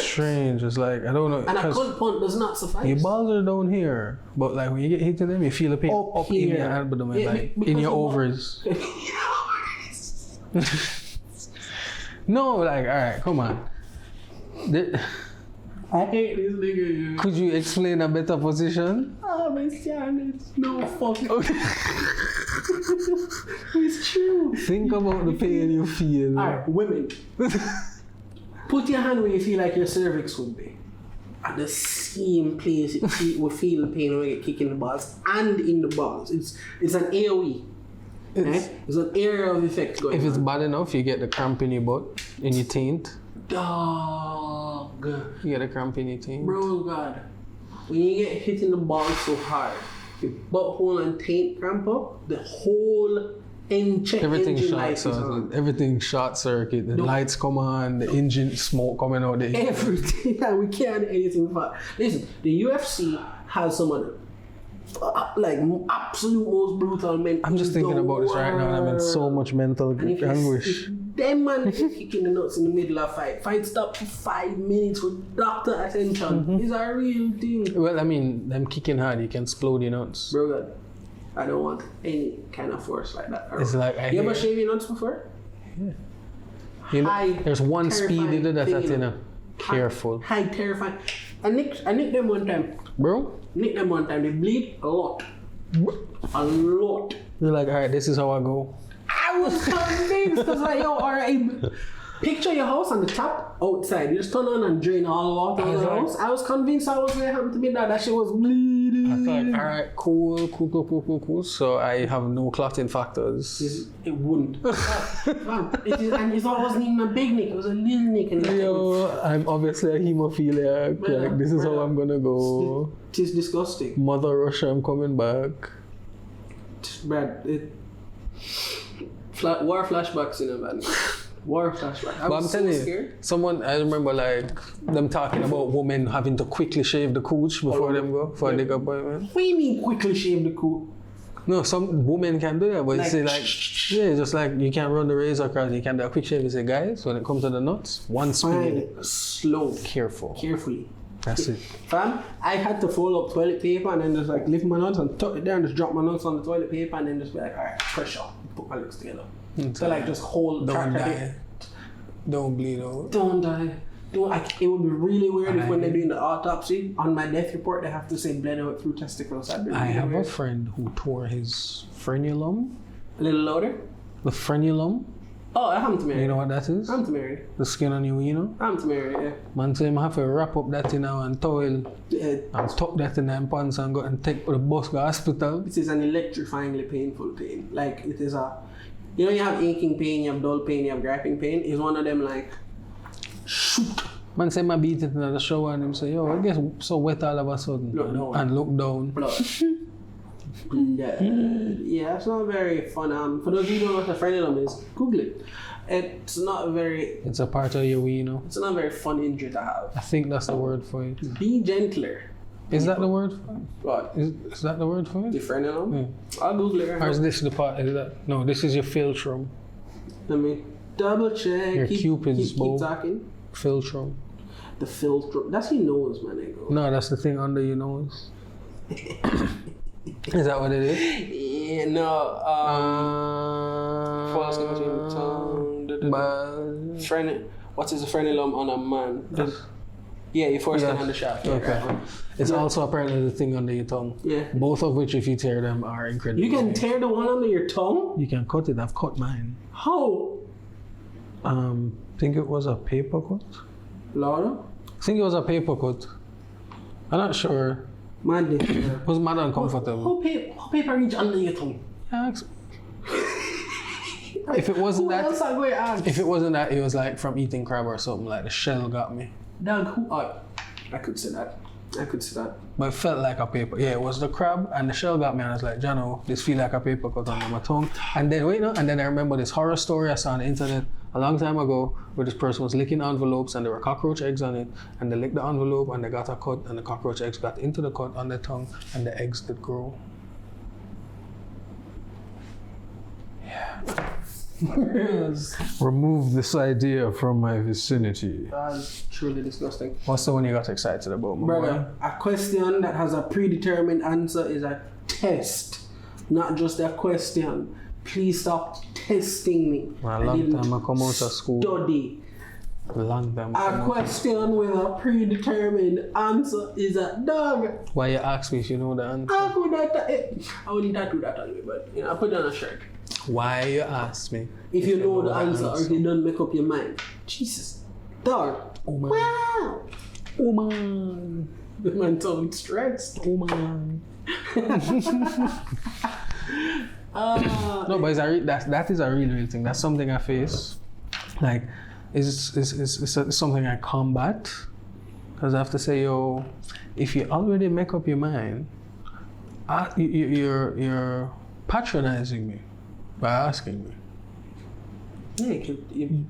strange. It's like, I don't know. And a cunt punt does not suffice. Your balls are down here, but like when you get hit in them, you feel the pain up in your abdomen, like in your ovaries. No, like, alright, come on. I hate this nigga. Could you explain a better position? Oh, my son, it's no fucking. It's true. Think about the pain you feel. Alright, women. Put your hand where you feel like your cervix would be. At the same place it will feel the pain when you get kicked in the balls and in the balls. It's an AOE. There's an area of effect going on. If it's bad enough, you get the cramp in your butt, in your taint. Dog. You get a cramp in your taint. Bro, God. When you get hit in the balls so hard, your butthole and taint cramp up, the whole everything short circuit. The lights come on, the engine smoke coming out. Everything. We can't do anything for. Listen, the UFC has some of the absolute most brutal men. I'm just thinking about this right now and I'm in so much mental anguish. Them man kicking the nuts in the middle of fight. Fight stop for 5 minutes with doctor attention. It's a real thing. Well, I mean, them kicking hard, you can explode your nuts. Bro, God. I don't want any kind of force like that. It's like you ever shave your nuts before? Yeah. You know, there's one speed you do that, you know. Careful. High terrifying. I nicked them one time. Bro? Nicked them one time. They bleed a lot. A lot. You're like, alright, this is how I go. I was convinced because like, yo, alright. Picture your house on the top outside. You just turn on and drain all the water in the house. I was convinced I was going to happen to me that shit was bleeding. I thought, alright, cool. So I have no clotting factors. It wouldn't. And it wasn't even a big nick. It was a little nick. Yo, I'm obviously a hemophiliac. Like, this is how I'm going to go. It is disgusting. Mother Russia, I'm coming back. Brad, war flashbacks in a man. War flashback. I was so scared. Someone, I remember like them talking about women having to quickly shave the cooch before them go for a dick appointment. What do you mean quickly shave the cooch? No, some women can do that, but like, you say like, yeah, just like you can't run the razor across, you can do a quick shave. You say, guys, when it comes to the nuts, one speed. Slow. Carefully. That's it. Fam, I had to fold up toilet paper and then just like lift my nuts and tuck it down, just drop my nuts on the toilet paper and then just be like, alright, pressure, put my legs together. So like just hold. Don't die. Don't bleed out. Don't die. It would be really weird if when they're doing the autopsy, on my death report, they have to say bled out through testicles. I have a friend who tore his frenulum. A little louder? The frenulum. Oh, I haven't married. You know what that is? I'm to marry. The skin on your wiener? I'm to marry, yeah. Man say I have to wrap up that in and towel and tuck that in them pants and go and take the bus to the hospital. It is an electrifyingly painful pain. Like it is a, you know, you have aching pain, you have dull pain, you have griping pain. It's one of them like, shoot. Man say I beat it in the shower and him say, yo, I get so wet all of a sudden. Look down. Blood. Yeah, it's not very fun. For those of you who don't know what a frenulum is, Google it. It's not very... It's a part of your wiener. It's not a very fun injury to have. I think that's the word for it. Be gentler. Is that the word for it? What? Is that the word for it? The frenulum? Yeah. I'll Google it. Or is this the part? Is that? No, this is your philtrum. Let me double check. Your Cupid's bow. Keep talking. Philtrum. The philtrum. That's your nose, man. No, that's the thing under your nose. Is that what it is? Yeah, no. False between the tongue. What is a frenulum on a man? Yeah, your foreskin and the shaft. Yeah, okay. Right. It's also apparently the thing under your tongue. Yeah. Both of which, if you tear them, are incredible. You can tear the one under your tongue? You can cut it. I've cut mine. How? Think it was a paper cut. Laura? I think it was a paper cut. I'm not sure. Man, it was mad uncomfortable. How paper reach under your tongue? If it wasn't who that, else I go ask? If it wasn't that, it was like from eating crab or something. Like the shell got me. Doug, who? I could say that. But it felt like a paper. Yeah, it was the crab and the shell got me, and I was like, Jano, this feel like a paper cut under my tongue. And then and then I remember this horror story I saw on the internet a long time ago, where this person was licking envelopes and there were cockroach eggs on it, and they licked the envelope and they got a cut, and the cockroach eggs got into the cut on their tongue, and the eggs did grow. Yeah. Remove this idea from my vicinity. That's truly disgusting. What's the one you got excited about, my brother? boy? A question that has a predetermined answer is a test, not just a question. Please stop testing me. A long time I come out of school. Study. A long time. A question with a predetermined answer is a dog. Why you ask me if you know the answer? I wouldn't tattoo that on you, but I put it on a shirt. Why you ask me? If you know the answer or if you don't make up your mind. Jesus. Dog. Oh man. Wow. Oh man. The man sounds stressed. Oh man. No, but that is a real thing. That's something I face. Like, it's something I combat. Because I have to say, yo, if you already make up your mind, you're patronizing me by asking me. Yeah,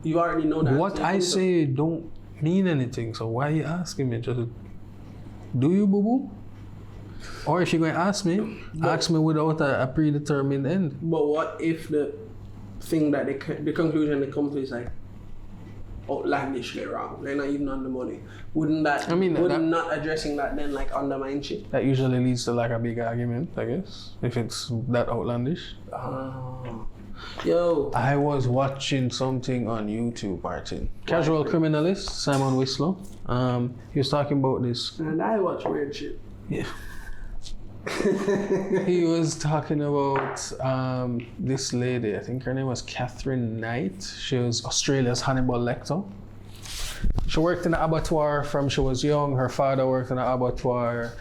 you already know that. What I say don't mean anything, so why are you asking me? Just do you, boo boo? Or if you're going to ask me, ask me without a predetermined end. But what if the thing that the conclusion they come to is like, outlandishly wrong. They're not even on the money. Wouldn't that? I mean, wouldn't not addressing that then like undermine shit? That usually leads to like a big argument, I guess, if it's that outlandish. Yo, I was watching something on YouTube, Martin. Casual Criminalist, Simon Whistler. He was talking about this. and I watch weird shit. Yeah. He was talking about this lady, I think her name was Catherine Knight. She was Australia's Hannibal Lecter. She worked in an abattoir from she was young. Her father worked in an abattoir.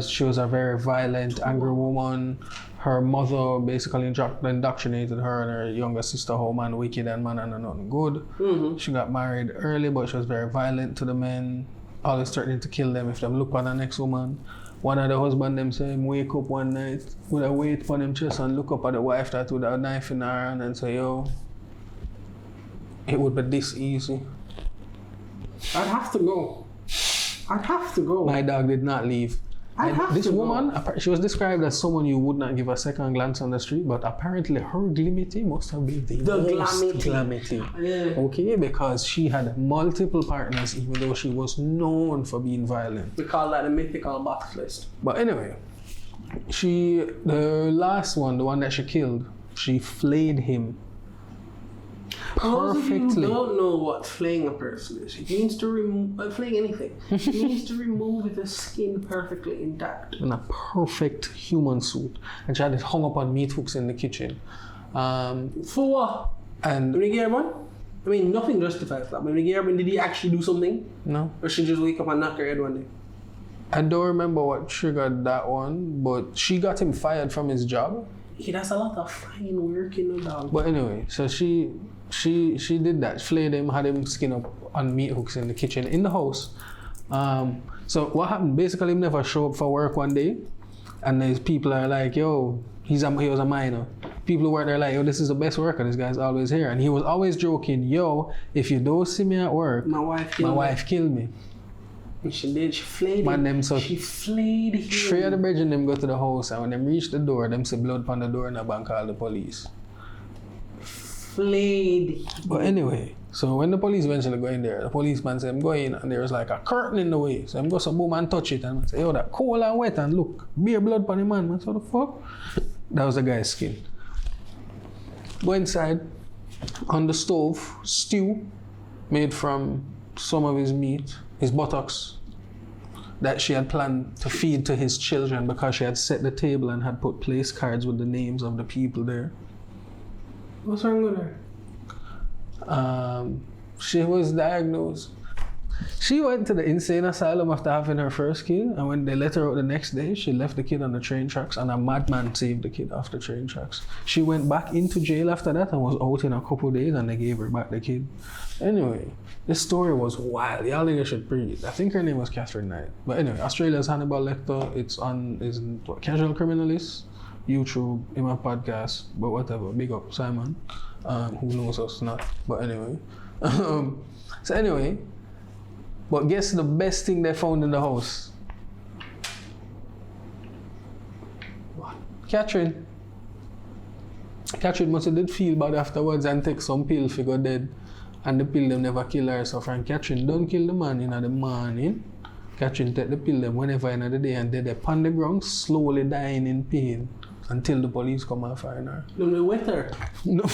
She was a very violent, angry woman. Her mother basically indoctrinated her and her younger sister how man wicked and man and nothing good. Mm-hmm. She got married early, but she was very violent to the men, always threatening to kill them if them look on the next woman. One of the husband them say him wake up one night with a weight on him chest and look up at the wife that with a knife in her hand and say, yo, it would be this easy. I'd have to go. My dog did not leave. This woman, she was described as someone you would not give a second glance on the street, but apparently her glamity must have been the most glamity. Yeah. Okay, because she had multiple partners, even though she was known for being violent. We call that a mythical box list. But anyway, the last one, the one that she killed, she flayed him perfectly. Those of you who don't know what flaying a person is, it means to remove, flaying anything, it means to remove the skin perfectly intact. In a perfect human suit. And she had it hung up on meat hooks in the kitchen. For what? And When you get one? I mean, nothing justifies that. When you get one, did he actually do something? no. Or she just wake up and knock her head one day? I don't remember what triggered that one, but she got him fired from his job. Yeah, that's a lot of fine work, you know, dog. But anyway, so she did that, flayed him, had him skin up on meat hooks in the kitchen, in the house. So what happened, basically he never showed up for work one day, and these people are like, yo, he was a minor. People who work there like, yo, this is the best worker, this guy's always here. And he was always joking, yo, if you don't see me at work, My wife killed me. And she did, she flayed Man, him. them so She flayed him. Three of the brethren them go to the house, and when them reach the door, them see blood on the door and a bank call the police. Flayed him. But anyway, so when the police eventually go in there, the policeman said, I'm going, and there was like a curtain in the way. So I'm go some boom and touch it, and man say, yo, that cold and wet, and look, bare blood on the man. Man, so what the fuck? That was the guy's skin. Go inside, on the stove, stew made from some of his meat, his buttocks, that she had planned to feed to his children because she had set the table and had put place cards with the names of the people there. What's wrong with her? She was diagnosed. She went to the insane asylum after having her first kid, and when they let her out the next day, she left the kid on the train tracks, and a madman saved the kid off the train tracks. She went back into jail after that and was out in a couple of days, and they gave her back the kid. Anyway, this story was wild. Y'all niggas should read. I think her name was Catherine Knight. But anyway, Australia's Hannibal Lecter. It's on Casual Criminalist, YouTube, in my podcast, but whatever. Big up Simon, who knows us not. But anyway, so anyway. But guess the best thing they found in the house? What? Catherine must have did feel bad afterwards and take some pill for go dead. And the pill them never kill her. So Frank Catherine don't kill the man in the morning. Catherine take the pill them whenever in the day, and they're upon the ground slowly dying in pain until the police come and find her. No, they wet her. No,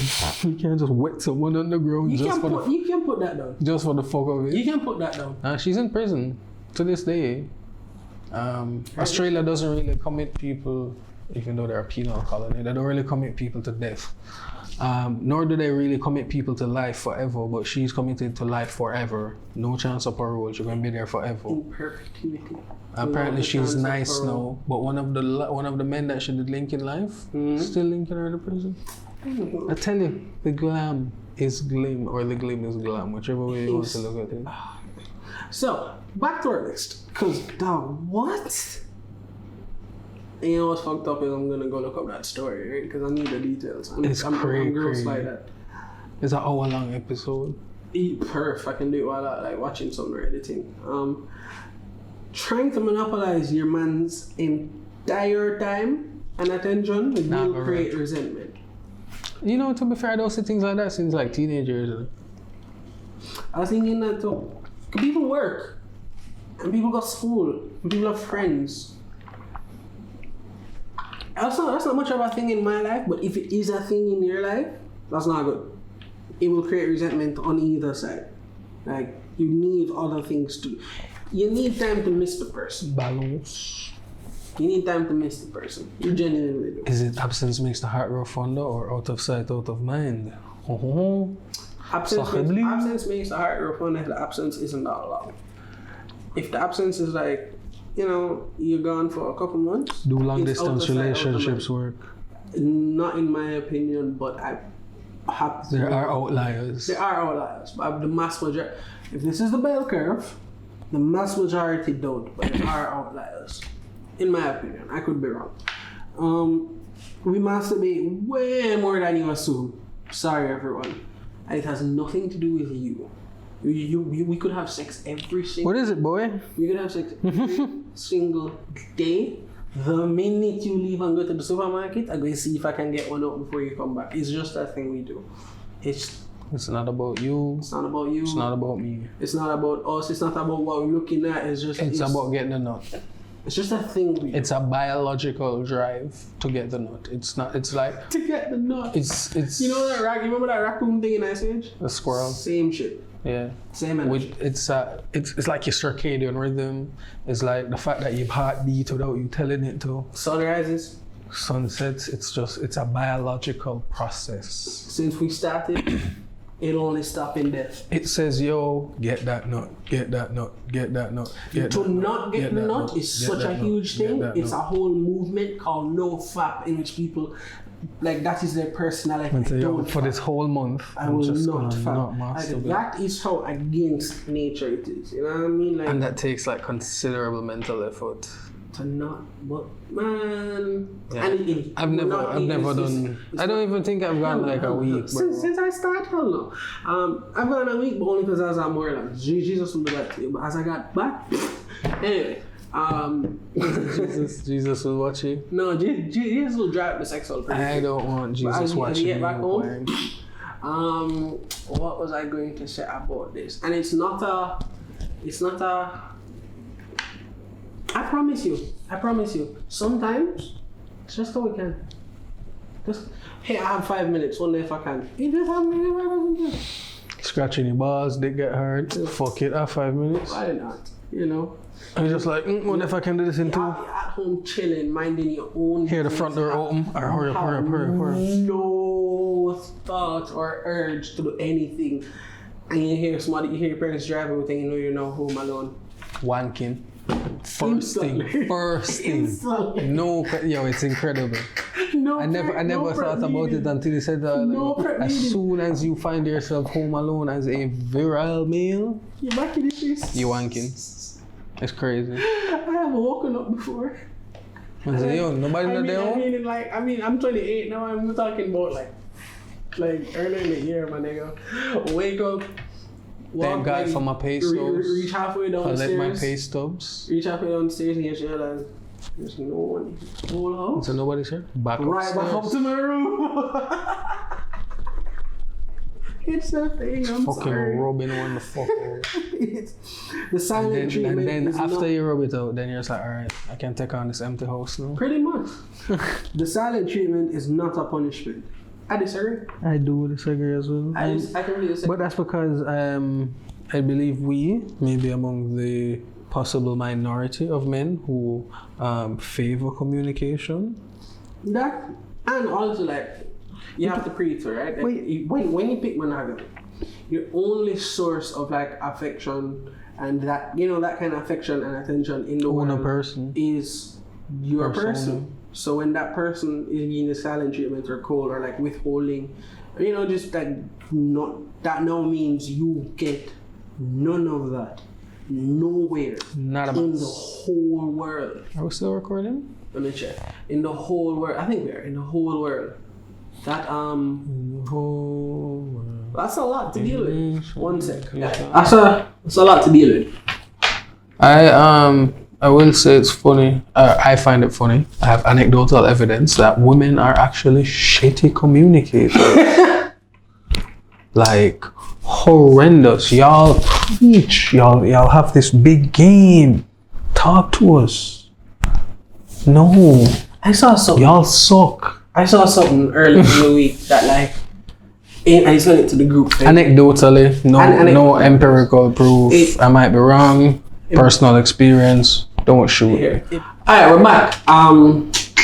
you can't just wet someone on the ground You can put that down. just for the fuck of it. You can put that down. She's in prison to this day. Australia doesn't really commit people, even though they're a penal colony, they don't really commit people to death. Nor do they really commit people to life forever, but she's committed to life forever. No chance of parole, she's going to be there forever. In perpetuity. Apparently she's nice now, but one of the men that she did link in life, still linking her to prison. I tell you, the glam is glim, or the glim is glam, whichever way you want to look at it. So, back to our list. Because, dog, what? And you know what's fucked up is I'm going to go look up that story, right? Because I need the details. I'm gross like that. It's an hour-long episode. Eat perf. I can do it while I like watching something or editing. Trying to monopolize your man's entire time and attention will create resentment. You know, to be fair, I don't see things like that since like teenagers. I was thinking that too. People work, and people go to school, and people have friends. That's not much of a thing in my life, but if it is a thing in your life, that's not good. It will create resentment on either side. Like, you need other things to... You need time to miss the person. Balance. You need time to miss the person. You genuinely do. Is it absence makes the heart grow fonder or out of sight, out of mind? Absence makes the heart grow fonder if the absence isn't that long. If the absence is like, you're gone for a couple months. Do long distance relationships work? Not in my opinion, but there are outliers. There are outliers, but the mass majority. If this is the bell curve, the mass majority don't, but there are outliers. In my opinion, I could be wrong. We masturbate way more than you assume. Sorry, everyone. And it has nothing to do with you. We could have sex every single. What is it, boy? We could have sex every single day. The minute you leave and go to the supermarket, I'm going to see if I can get one out before you come back. It's just that thing we do. It's not about you. It's not about you. It's not about me. It's not about us. It's not about what we're looking at. It's about getting the nut. It's just a thing we do. It's a biological drive to get the nut. It's like to get the nut. It's you know that remember that raccoon thing in Ice Age? The squirrel. Same shit. Yeah. Same energy. It's like your circadian rhythm. It's like the fact that you've heartbeat without you telling it to. Sunrises. Sunsets. It's a biological process. Since we started, it only stopped in death. It says, yo, get that nut, get that nut, get that nut. To not get the nut is such a huge thing. It's a whole movement called NoFap in which people, like, that is their personality. For this whole month, I will not fap. That is how against nature it is. You know what I mean? Like, and that takes like considerable mental effort. To not, but man, yeah. I've never done. I don't even think I've gone like a week. Since I started, hell no. I've gone a week, but only because I was at more like Jesus will do that to you. But as I got back, anyway, Jesus will watch you. No, Jesus will drive the sexual. I don't want Jesus watching you. Back home. What was I going to say about this? And it's not a. I promise you. Sometimes it's just how we can. Just, hey, I have 5 minutes. One day if I can. You just have me. Scratching your balls, dick get hurt. Fuck it, I have 5 minutes. Why not? You know. And you're just like, what if I can do this in 2? You're at home chilling, minding your own. Hear the front door open. Or hurry up. No thought or urge to do anything. And you hear your parents driving with and you're not home alone. Wanking. First thing. No, yo, it's incredible. I never thought about it until you said that. As soon as you find yourself home alone as a virile male, you're back in the face. You're wanking. It's crazy. I have woken up before. I say, yo, nobody know there. I'm 28 now. I'm talking about like earlier in the year, my nigga. Wake up. Thank God for my pay stubs. Reach halfway down the stairs. Collect my pay stubs. Reach halfway down the stairs and you realize there's no one. Whole house. So nobody's here? Back right back up to my room. It's a thing. I'm fucking sorry. rubbing one the fuck out. The silent treatment. And then after not... you rub it out, then you're just like, alright, I can take on this empty house now. Pretty much. The silent treatment is not a punishment. I disagree. I do disagree as well. I can really disagree. But that's because I believe we may be among the possible minority of men who favor communication. That, and also like, you have to preach, right? Like, when you pick monogamy, your only source of like affection and that, that kind of affection and attention in the world person is your person. So when that person is in a silent treatment or cold or like withholding, just like that now means you get none of that. Nowhere. Not in the whole world. Are we still recording? Let me check. In the whole world. I think we are. In the whole world. That in the whole world. That's a lot to deal with. 1 sec. That's a lot to deal with. I will say it's funny. I find it funny. I have anecdotal evidence that women are actually shitty communicators. Like, horrendous. Y'all preach. Y'all have this big game. Talk to us. No. I saw something. Y'all suck. I saw something earlier in the week that like, I sent it to the group. Right? Anecdotally, no empirical proof. I might be wrong. Personal experience. Don't shoot. Alright, we're back.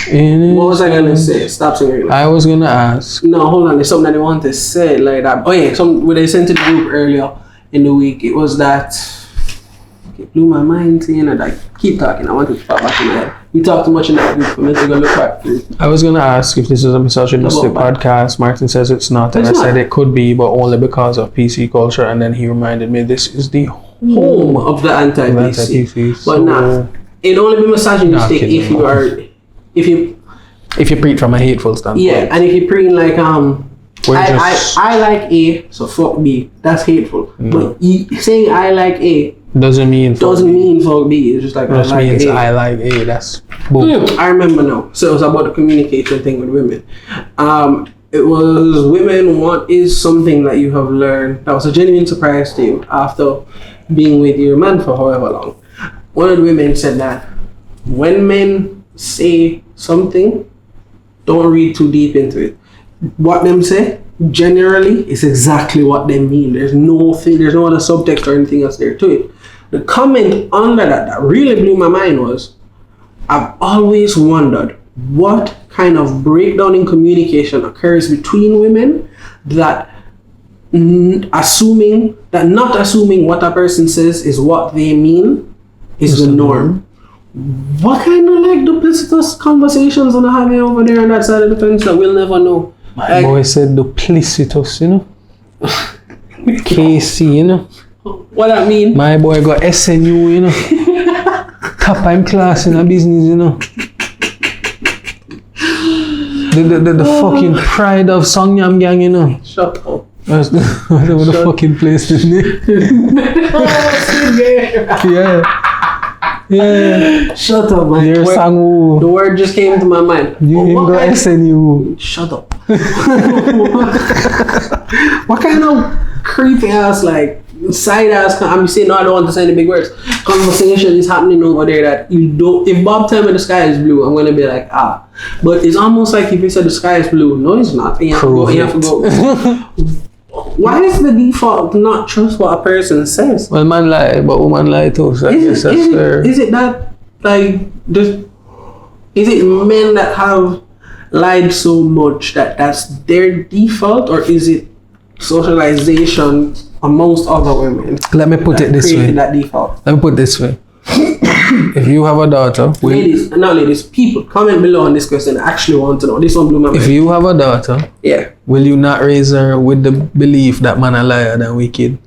What was I gonna say? Stop saying it. I was gonna ask. No, hold on. There's something that I want to say like that. Oh yeah, what I sent to the group earlier in the week. It was that it blew my mind. Saying that I keep talking. I want to pop back in my head. We talked too much in that group for me to go look back through. I was gonna ask if this is a misogynistic podcast. Martin says it's not, and I said it could be, but only because of PC culture. And then he reminded me this is the home of the anti-PC. But nah, it only be misogynistic if you are. If you preach from a hateful standpoint. Yeah, and if you preach like I like A, so fuck B. That's hateful. But saying I like A doesn't mean fuck B. It's just like I like A. I like A. That's boom. I remember now. So it was about the communication thing with women. It was women. What is something that you have learned that was a genuine surprise to you after being with your man for however long? One of the women said that when men say something, don't read too deep into it. What them say generally is exactly what they mean. There's no other subtext or anything else there to it. The comment under that really blew my mind was, I've always wondered what kind of breakdown in communication occurs between women that not assuming what a person says is what they mean is the norm. What kind of like duplicitous conversations are having over there on that side of the fence that we'll never know? My boy said duplicitous, you know? KC, you know? What that mean? My boy got SNU, you know? Top time class in a business, you know? The fucking pride of Songyam gang, you know? Shut up. That's the fucking place, isn't it? Yeah. Shut up, man. The word just came to my mind. You ain't got SNU. Shut up. What kind of creepy ass, like, side ass, I'm saying, no, I don't want to say any big words. Conversation is happening over there that you don't. If Bob tell me the sky is blue, I'm going to be like, ah. But it's almost like if he said the sky is blue. No, it's not. You have to go. Why is the default to not trust what a person says? Well, man lie, but woman lie too. So is it that, like, is it men that have lied so much that that's their default, or is it socialization amongst other women? Let me put it this way. That default. Let me put it this way. If you have a daughter, ladies, people, comment below on this question. I actually want to know. This one blew my mind. If you have a daughter, will you not raise her with the belief that man are liar than wicked?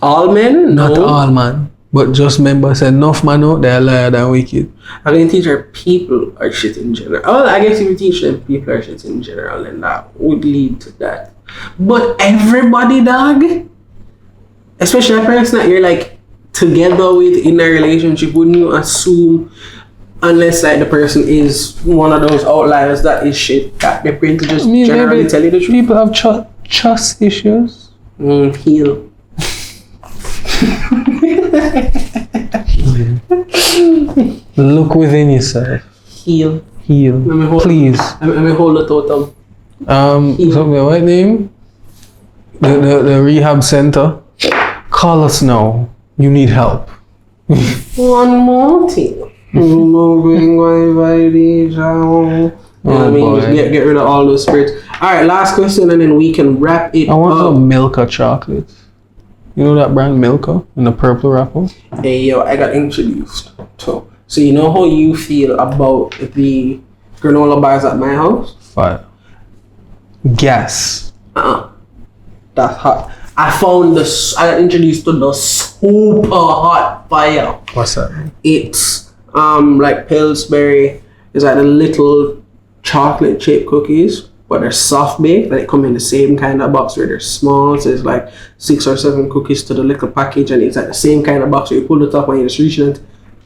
All men? Not all man, but just members. Enough man out there liar than wicked. I'm going to teach her people are shit in general. Oh, I guess if you teach them people are shit in general, then that would lead to that. But everybody, dog, especially a person that you're like together with in a relationship, wouldn't you assume, unless like the person is one of those outliers that is shit, that they're going to just generally tell you the truth? People have trust issues. Heal. Look within yourself. Heal. Please. Let me hold the totem. So what name? The rehab center. Call us now. You need help. One more thing. I mean, just get rid of all those spirits. Alright, last question and then we can wrap it up. I want some Milka chocolate. You know that brand Milka in the purple wrapper? Hey yo, I got introduced to. So you know how you feel about the granola bars at my house? Fire. Gas. That's hot. I got introduced to the super hot fire. What's that? It's like Pillsbury. It's like the little chocolate chip cookies, but they're soft baked. They come in the same kind of box where they're small. So it's like 6 or 7 cookies to the little package, and it's like the same kind of box where you pull the top and you just reach it.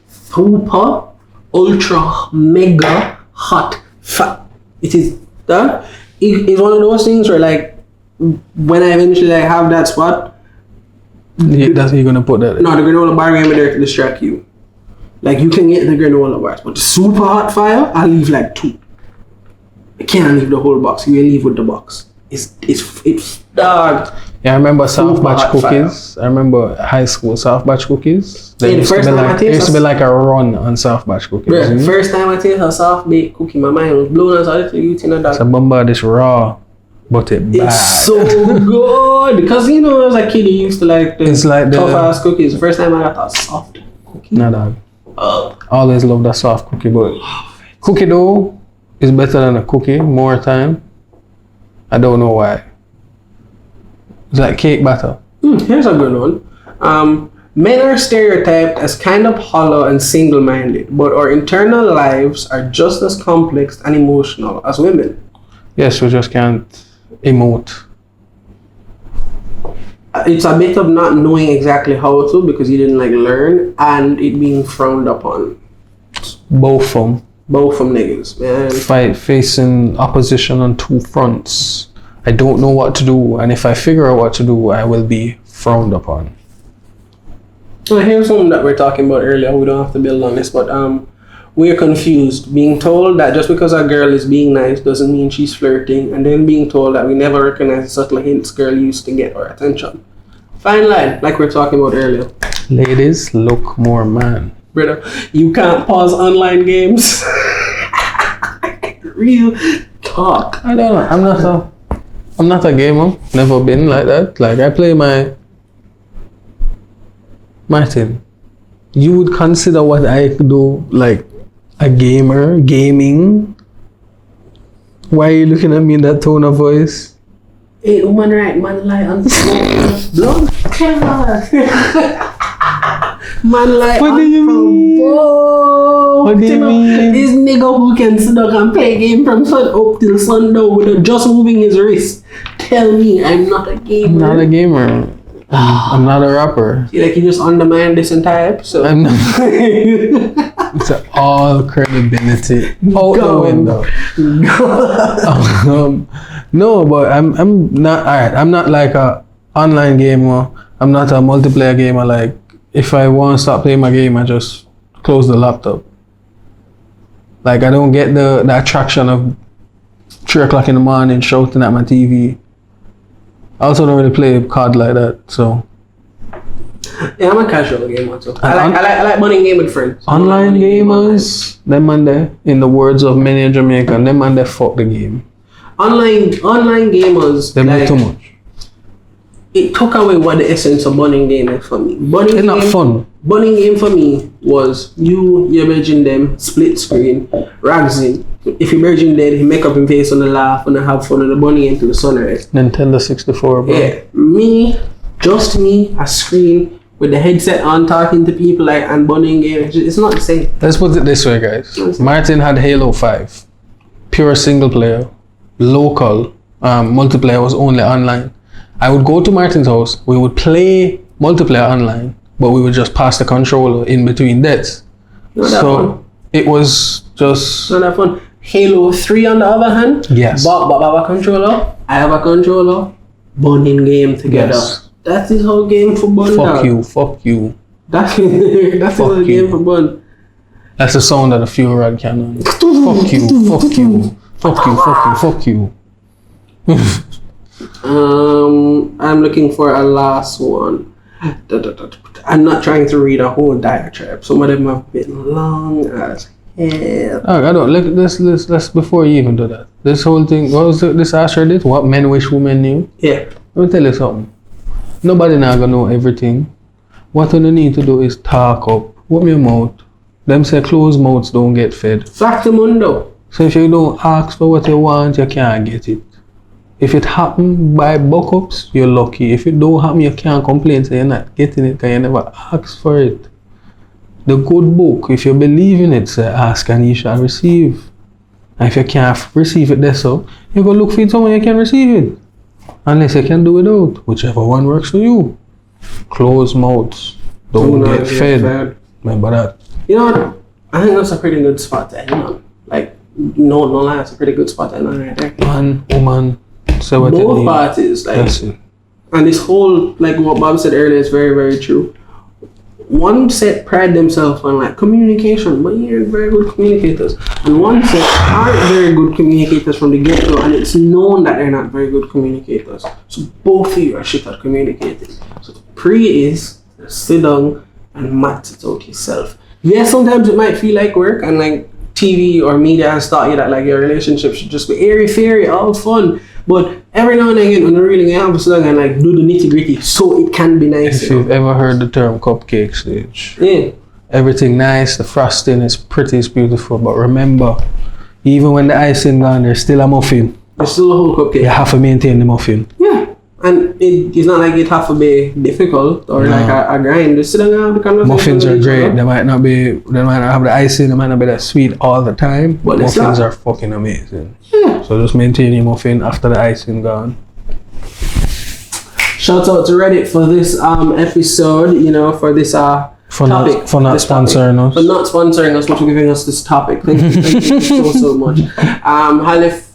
Super, ultra, mega hot fat. It is that. It's one of those things where like when I eventually like have that spot, That's you're gonna put that. no, the granola bar gonna be there to distract you. Like you can get the granola bars, but the super hot fire, I leave like 2. I can't leave the whole box. You leave with the box. It's dog. Yeah, I remember soft Super batch hot cookies. I remember high school soft batch cookies. Yeah, the Used to first be time I like, tasted there used to be like a run on soft batch cookies. Bruh, you know? first time I taste a soft baked cookie, my mind was blown. I was like, you eating a dog. It's a bombardis raw, but it bad. It's so good because you know as a kid you used to like the It's like the- tough ass cookies. The first time I got that soft cookie. Nah, dog. Oh, Always love that soft cookie, but cookie dough is better than a cookie more time. I don't know why. It's like cake batter. here's a good one. Men are stereotyped as kind of hollow and single-minded, but our internal lives are just as complex and emotional as women. Yes, we just can't emote. It's a bit of not knowing exactly how to because you didn't like learn and it being frowned upon. Both of them Both from niggas, man. facing opposition on 2 fronts. I don't know what to do, and if I figure out what to do, I will be frowned upon. So here's something that we're talking about earlier. We don't have to build on this, but we're confused. Being told that just because a girl is being nice doesn't mean she's flirting, and then being told that we never recognize the subtle hints girl used to get our attention. Fine line, like we're talking about earlier. Ladies, look more man. Brother, you can't pause online games. Real talk. I don't know. I'm not a gamer. Never been like that. Like I play my Martin. You would consider what I do like a gamer, gaming? Why are you looking at me in that tone of voice? Hey, woman right, man lie on blood clot. Man lie What do you mean? What do you mean? This nigga who can sit down and play game from sun up till sundown without just moving his wrist. Tell me I'm not a gamer. I'm not a gamer. I'm not a rapper. Like you just undermined this entire episode. I'm not. It's all credibility out the window. No, but I'm not. Alright, I'm not like a online gamer. I'm not a multiplayer gamer. Like if I want to stop playing my game, I just close the laptop. Like I don't get the attraction of 3 o'clock in the morning shouting at my TV. I also don't really play COD like that, so. Yeah, I'm a casual gamer too. I like running game with friends. Online gamers, them man there, in the words of many Jamaican, them man there fuck the game. Online gamers, Them like, too much. it took away what the essence of bunning game is for me. It's not fun. Bunning game for me was you're merging them, split screen, rags in. If you're merging dead, he make up his face on the laugh and have fun on the bunny into the sunrise. Nintendo 64, bro. Yeah, just me, a screen with the headset on, talking to people like and bunning game. It's not the same. Let's put it this way, guys. Martin had Halo 5. Pure single player. Local. Multiplayer was only online. I would go to Martin's house. We would play multiplayer online, but we would just pass the controller in between deaths. So it was just not that fun. Halo 3 on the other hand, yes. Bob have a controller, I have a controller, bunning game together. Yes. That is how game for bun. Fuck you. That's how game for bun. That's the sound of the fuel rod cannon. Fuck you. I'm looking for a last one. I'm not trying to read a whole diatribe. Some of them have been long as hell. I don't. Let's before you even do that. This whole thing. What was this AskReddit? What men wish women knew? Yeah. Let me tell you something. Nobody now gonna know everything. What you need to do is talk up. Open your mouth. Them say closed mouths don't get fed. Factamundo. So if you don't ask for what you want, you can't get it. If it happen by buck-ups, you're lucky. If it don't happen, you can't complain, so you're not getting it because you never asked for it. The good book, if you believe in it, say ask and you shall receive. And if you can't receive it there, so you go look for someone you can receive it. Unless you can do without, whichever one works for you. Closed mouths don't get fed. Remember that. You know what? I think that's a pretty good spot to end on. Like, no lie, that's a pretty good spot to end on right there. Man, woman, So what both it mean? parties, like, That's it. and this whole, like what Bob said earlier, is very, very true. One set pride themselves on like communication, but you're very good communicators, and one set aren't very good communicators from the get-go, and it's known that they're not very good communicators. So both of you are shit at communicating. So the pre is sit down and mat it out yourself. Yeah, sometimes it might feel like work, and like TV or media has taught you that like your relationship should just be airy fairy, all fun. But every now and again, when you're really gonna have a song and like do the nitty gritty, so it can be nice. If you've ever heard the term cupcake stage, yeah, everything nice, the frosting is pretty, it's beautiful. But remember, even when the icing gone, there's still a muffin. there's still a whole cupcake. You have to maintain the muffin. Yeah, and it's not like it have to be difficult or like a grind. Just sit down and have the conversation. Muffins are with each great. other. They might not have the icing, they might not be that sweet all the time. But it's muffins not. are fucking amazing. Yeah. So just maintain your muffin after the icing gone. Shout out to Reddit for this episode. You know, for this For topic. not sponsoring us. For not sponsoring us, but for giving us this topic. Thank you so much. Halif.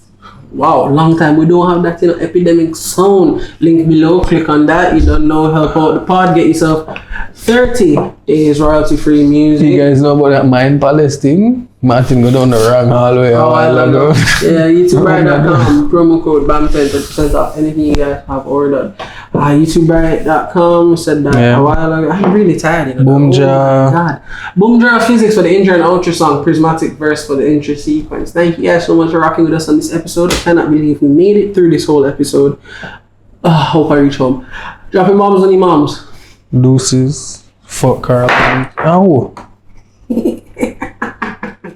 Wow, long time. We don't have that, epidemic sound. Link below. Click on that. You don't know, help out the pod. Get yourself 30 days royalty-free music. You guys know about that Mind Palace thing? Martin go down the wrong hallway a while ago. Yeah, YouTubeBright.com. Promo code BAM10, 30% off anything you guys have ordered. YouTubeBright.com said that a while ago. I'm really tired. Boomja. Oh my God. Boomja physics for the intro and outro song. Prismatic verse for the intro sequence. Thank you guys so much for rocking with us on this episode. I cannot believe we made it through this whole episode. Hope I reach home. Dropping bombs on your moms. Deuces. Fuck Carl. Ow.